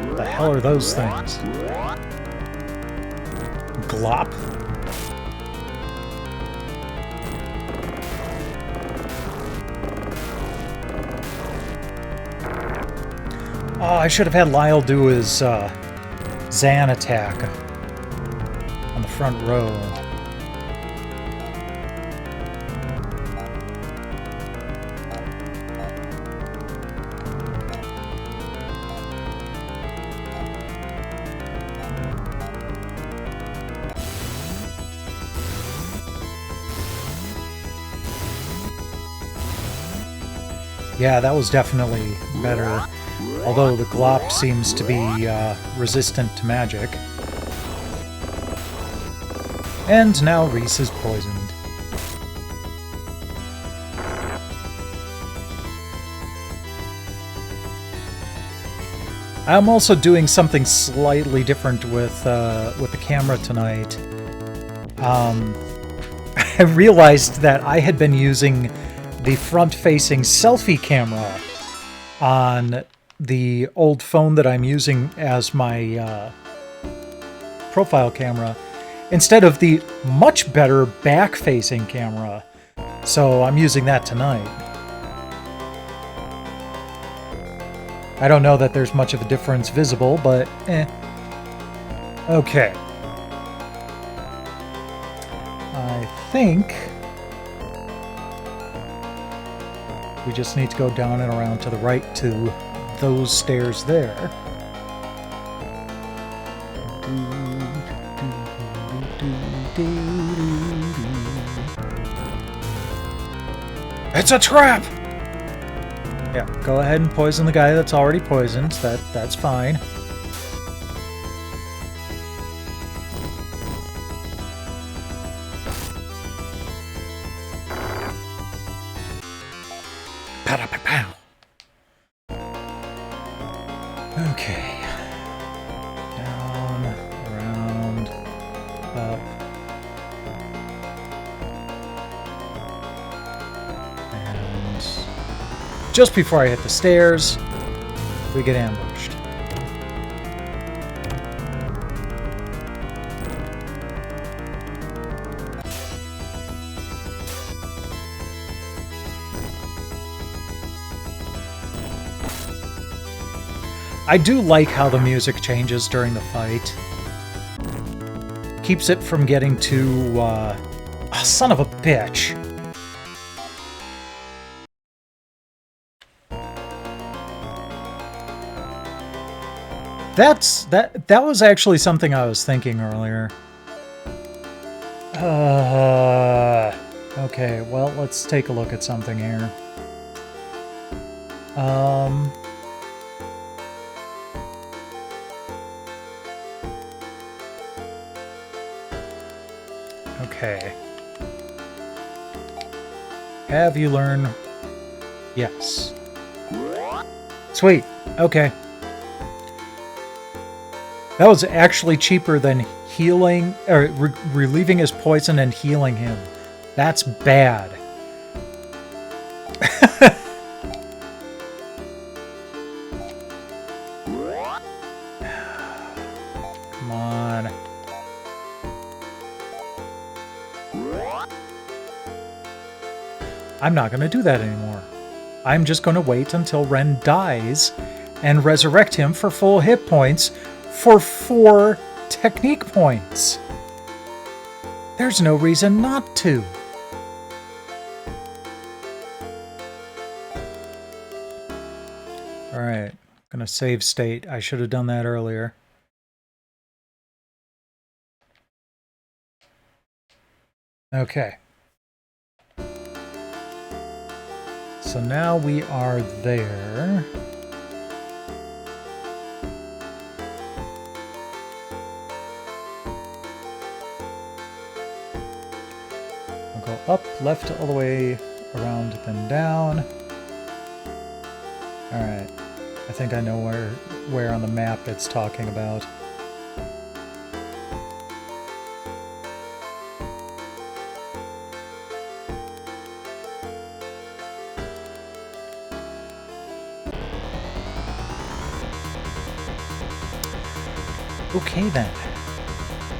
What the hell are those things? Glop? Oh, I should have had Lyle do his Zan attack on the front row. Yeah, that was definitely better. Although the Glop seems to be resistant to magic. And now Reese is poisoned. I'm also doing something slightly different with the camera tonight. I realized that I had been using the front-facing selfie camera on the old phone that I'm using as my profile camera instead of the much better back-facing camera. So I'm using that tonight. I don't know that there's much of a difference visible, but eh. Okay. I think we just need to go down and around to the right to those stairs there. It's a trap! Yeah, go ahead and poison the guy that's already poisoned. That's fine. Pow. Okay. Down, around, Just before I hit the stairs, we get ambushed. I do like how the music changes during the fight. Keeps it from getting too, oh, son of a bitch. That was actually something I was thinking earlier. Okay, well, let's take a look at something here. Okay. Have you learned? Yes. Sweet. Okay. That was actually cheaper than healing, or relieving his poison and healing him. That's bad. Come on. I'm not going to do that anymore. I'm just going to wait until Ren dies and resurrect him for full hit points for 4 technique points. There's no reason not to. Alright, gonna save state. I should have done that earlier. Okay. So now we are there. We'll go up, left, all the way around, then down. Alright. I think I know where on the map it's talking about. Okay then,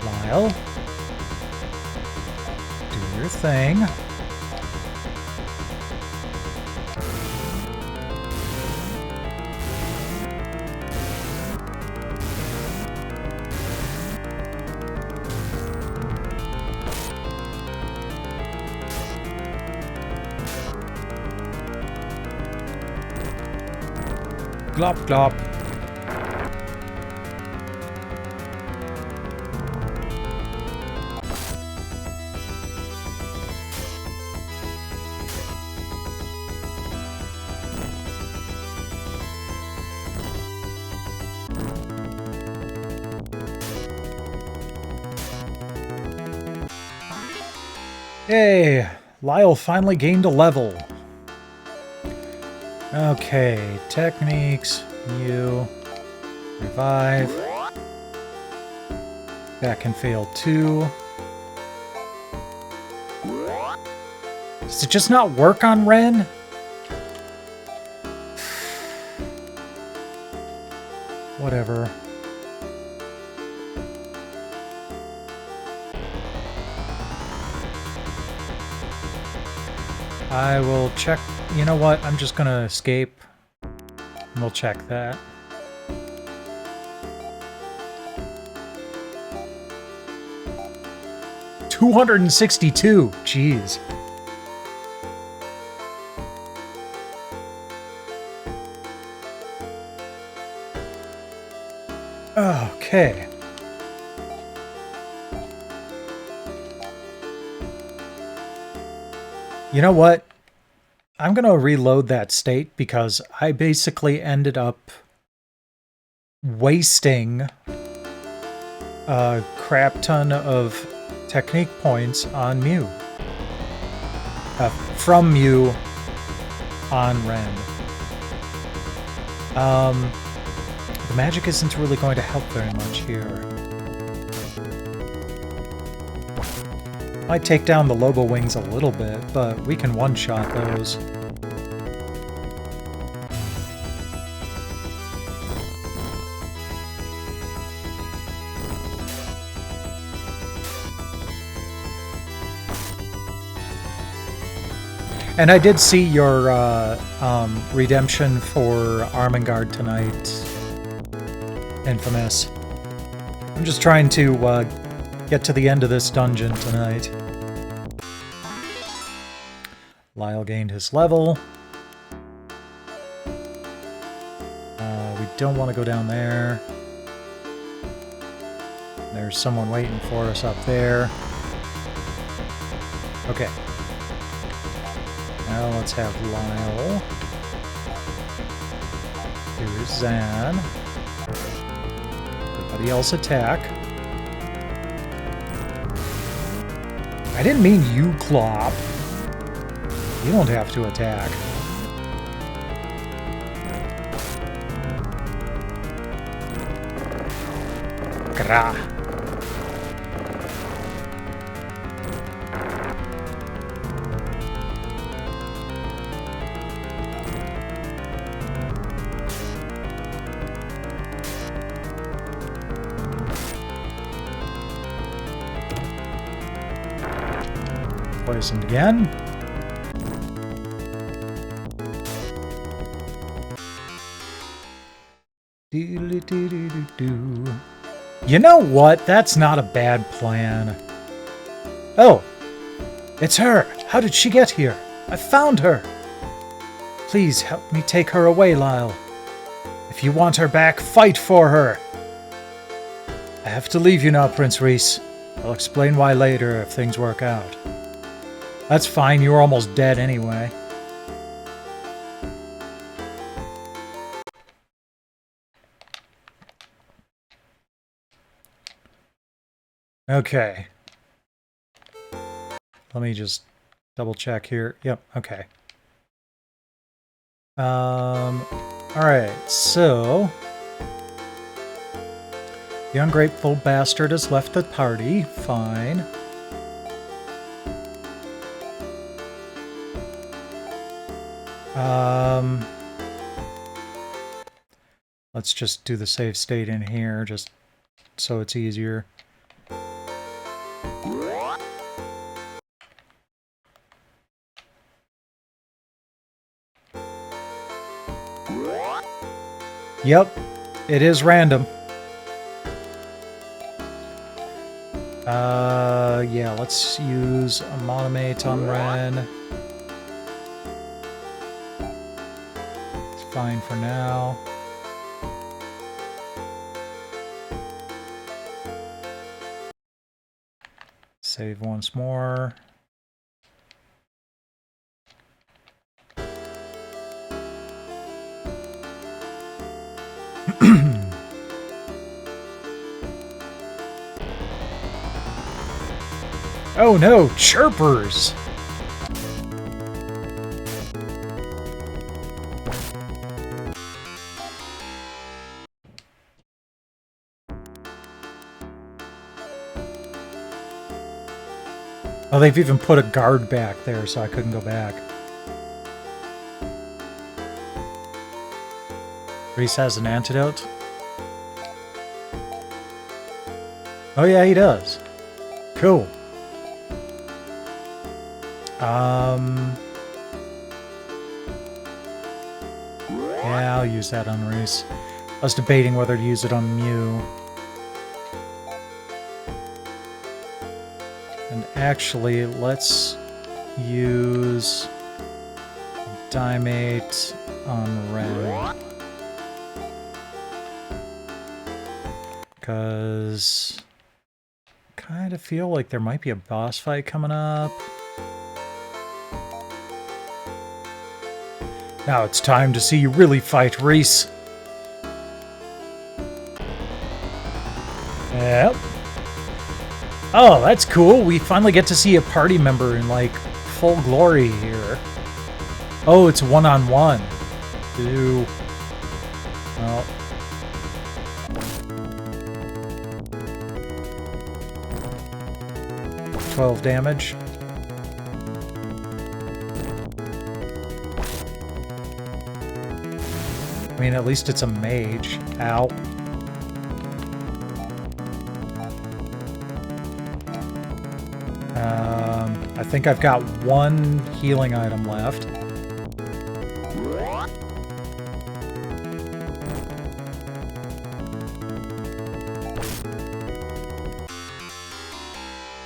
Lyle, do your thing. Glop glop. Yay! Lyle finally gained a level. Okay, techniques, you, revive. That can fail too. Does it just not work on Ren? Whatever. I will check. You know what? I'm just gonna escape. And we'll check that. $262. Jeez. Okay. You know what? I'm going to reload that state because I basically ended up wasting a crap ton of technique points on Mew. From Mew on Ren. The magic isn't really going to help very much here. Might take down the Lobo Wings a little bit, but we can one-shot those. And I did see your redemption for Armengard tonight, Infamous. I'm just trying to get to the end of this dungeon tonight. Lyle gained his level. We don't want to go down there. There's someone waiting for us up there. Okay. Now let's have Lyle. Here's Zan. Everybody else attack. I didn't mean you, Clop. You don't have to attack. Gra. Poisoned again. You know what? That's not a bad plan. Oh, it's her. How did she get here? I found her. Please help me take her away, Lyle. If you want her back, fight for her. I have to leave you now, Prince Reese. I'll explain why later if things work out. That's fine, you were almost dead anyway. Okay. Let me just double check here. Yep, okay. Alright, so... The ungrateful bastard has left the party. Fine. Let's just do the save state in here, just so it's easier. Yep, it is random. Yeah, let's use a monomate on Ren. It's fine for now. Save once more. Oh no, chirpers! Oh, they've even put a guard back there, so I couldn't go back. Reese has an antidote? Oh yeah, he does. Cool. Yeah, I'll use that on Reese. I was debating whether to use it on Mew. And actually, let's use Dimate on Ren. Because I kind of feel like there might be a boss fight coming up. Now it's time to see you really fight, Reese. Yep. Oh, that's cool. We finally get to see a party member in, like, full glory here. Oh, it's one-on-one. Ew. Well. 12 damage. I mean, at least it's a mage. Ow. I think I've got one healing item left.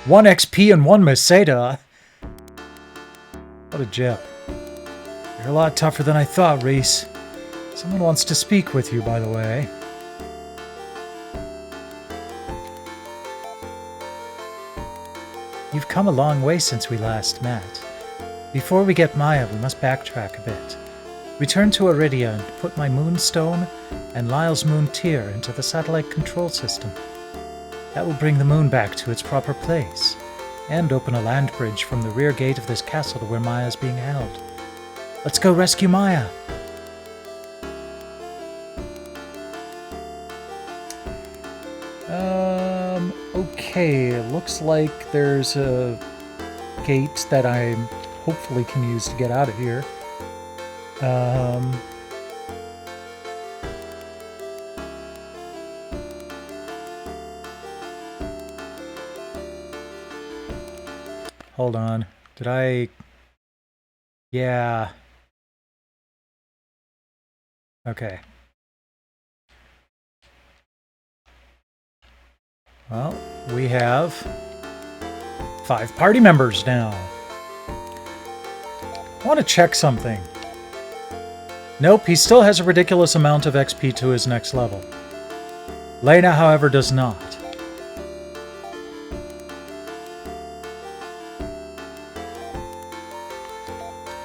One XP and one Meseta. What a jip. You're a lot tougher than I thought, Reese. Someone wants to speak with you, by the way. You've come a long way since we last met. Before we get Maya, we must backtrack a bit. Return to Iridia and put my Moonstone and Lyle's Moon Tear into the satellite control system. That will bring the moon back to its proper place, and open a land bridge from the rear gate of this castle to where Maya is being held. Let's go rescue Maya! Okay, looks like there's a gate that I hopefully can use to get out of here. Hold on. Did I... Yeah. Okay. Well, we have 5 party members now. I want to check something. Nope, he still has a ridiculous amount of XP to his next level. Lena, however, does not.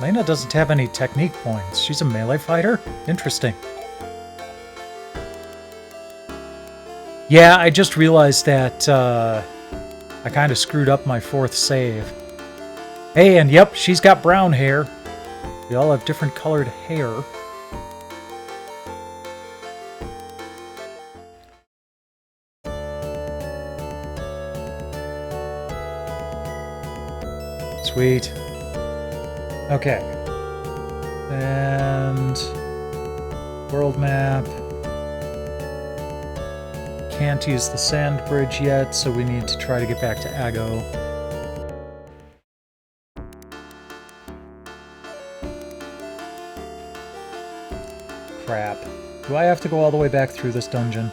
Lena doesn't have any technique points. She's a melee fighter? Interesting. Yeah, I just realized that I kind of screwed up my 4th save. Hey, and yep, she's got brown hair. We all have different colored hair. Sweet. Okay. And world map. Can't use the sand bridge yet, so we need to try to get back to Ago. Crap. Do I have to go all the way back through this dungeon?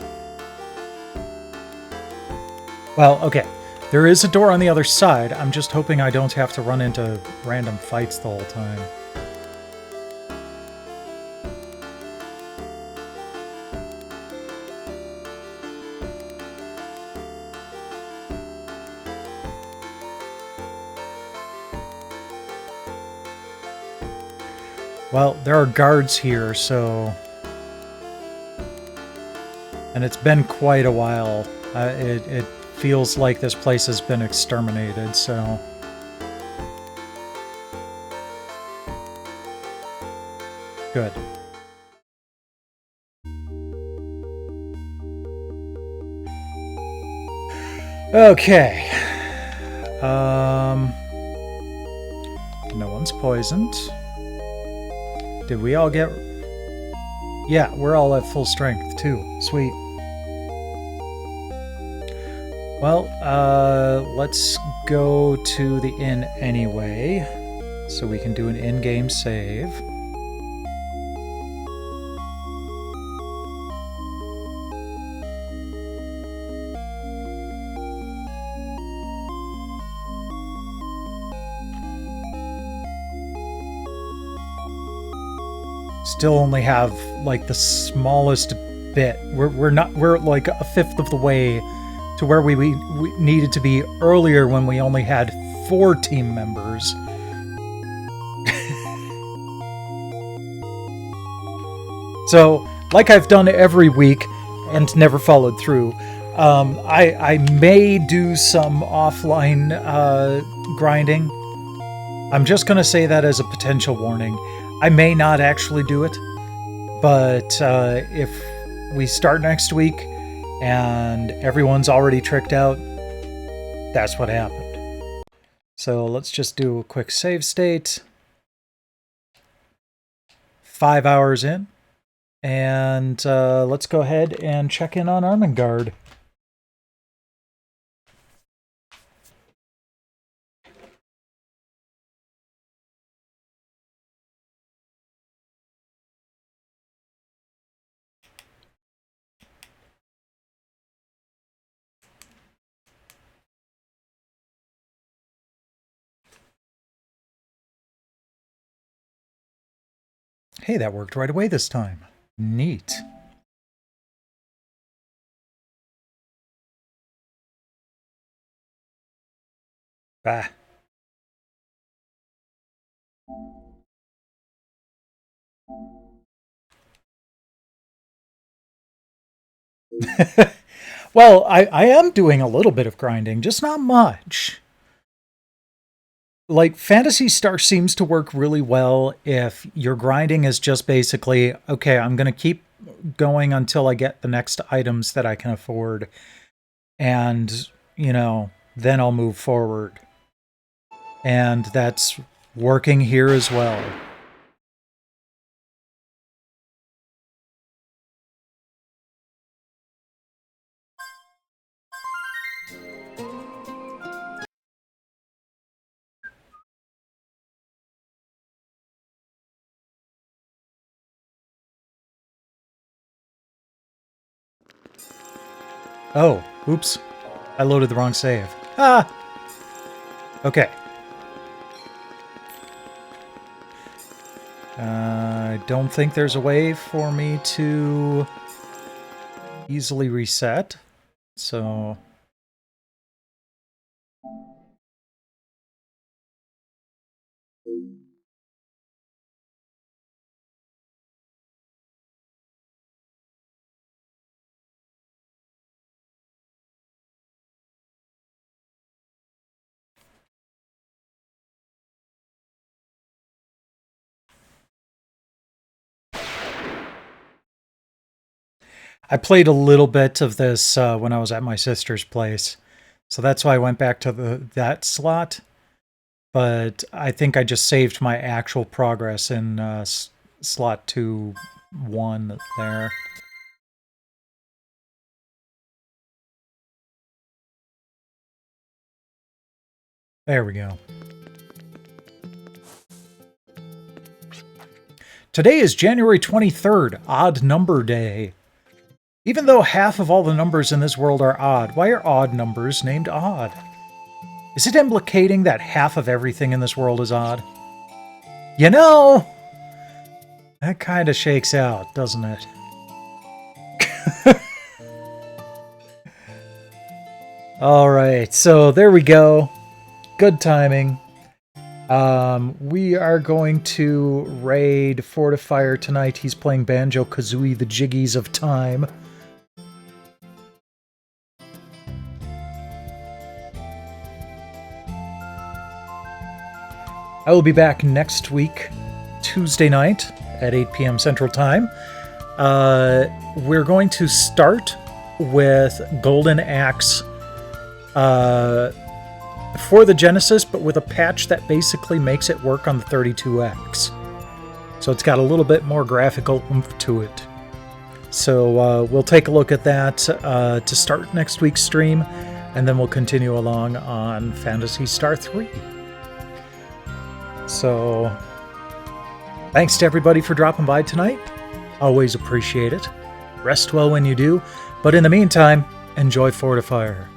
Well, okay. There is a door on the other side. I'm just hoping I don't have to run into random fights the whole time. Well, there are guards here, so... And it's been quite a while. It feels like this place has been exterminated, so... Good. Okay. No one's poisoned. Did we all get... Yeah, we're all at full strength, too. Sweet. Well, let's go to the inn anyway, so we can do an in-game save. Still only have, like, the smallest bit. We're like a 1/5 of the way to where we needed to be earlier when we only had 4 team members. So, like I've done every week and never followed through, I may do some offline grinding. I'm just going to say that as a potential warning. I may not actually do it, but if we start next week and everyone's already tricked out, that's what happened. So let's just do a quick save state. 5 hours in, and let's go ahead and check in on Armengard. Hey, that worked right away this time. Neat. Ah. Well, I am doing a little bit of grinding, just not much. Like, Phantasy Star seems to work really well if your grinding is just basically, okay, I'm going to keep going until I get the next items that I can afford. And, then I'll move forward. And that's working here as well. Oh, oops. I loaded the wrong save. Ah! Okay. I don't think there's a way for me to easily reset. So... I played a little bit of this when I was at my sister's place. So that's why I went back to that slot. But I think I just saved my actual progress in slot 2-1 there. There we go. Today is January 23rd, Odd Number Day. Even though half of all the numbers in this world are odd, why are odd numbers named odd? Is it implicating that half of everything in this world is odd? You know, that kind of shakes out, doesn't it? Alright, so there we go. Good timing. We are going to raid Fortifier tonight. He's playing Banjo-Kazooie, the Jiggies of Time. I will be back next week, Tuesday night at 8 p.m. Central Time. We're going to start with Golden Axe for the Genesis, but with a patch that basically makes it work on the 32X. So it's got a little bit more graphical oomph to it. So we'll take a look at that to start next week's stream, and then we'll continue along on Phantasy Star 3. So, thanks to everybody for dropping by tonight. Always appreciate it. Rest well when you do. But in the meantime, enjoy Fortifier.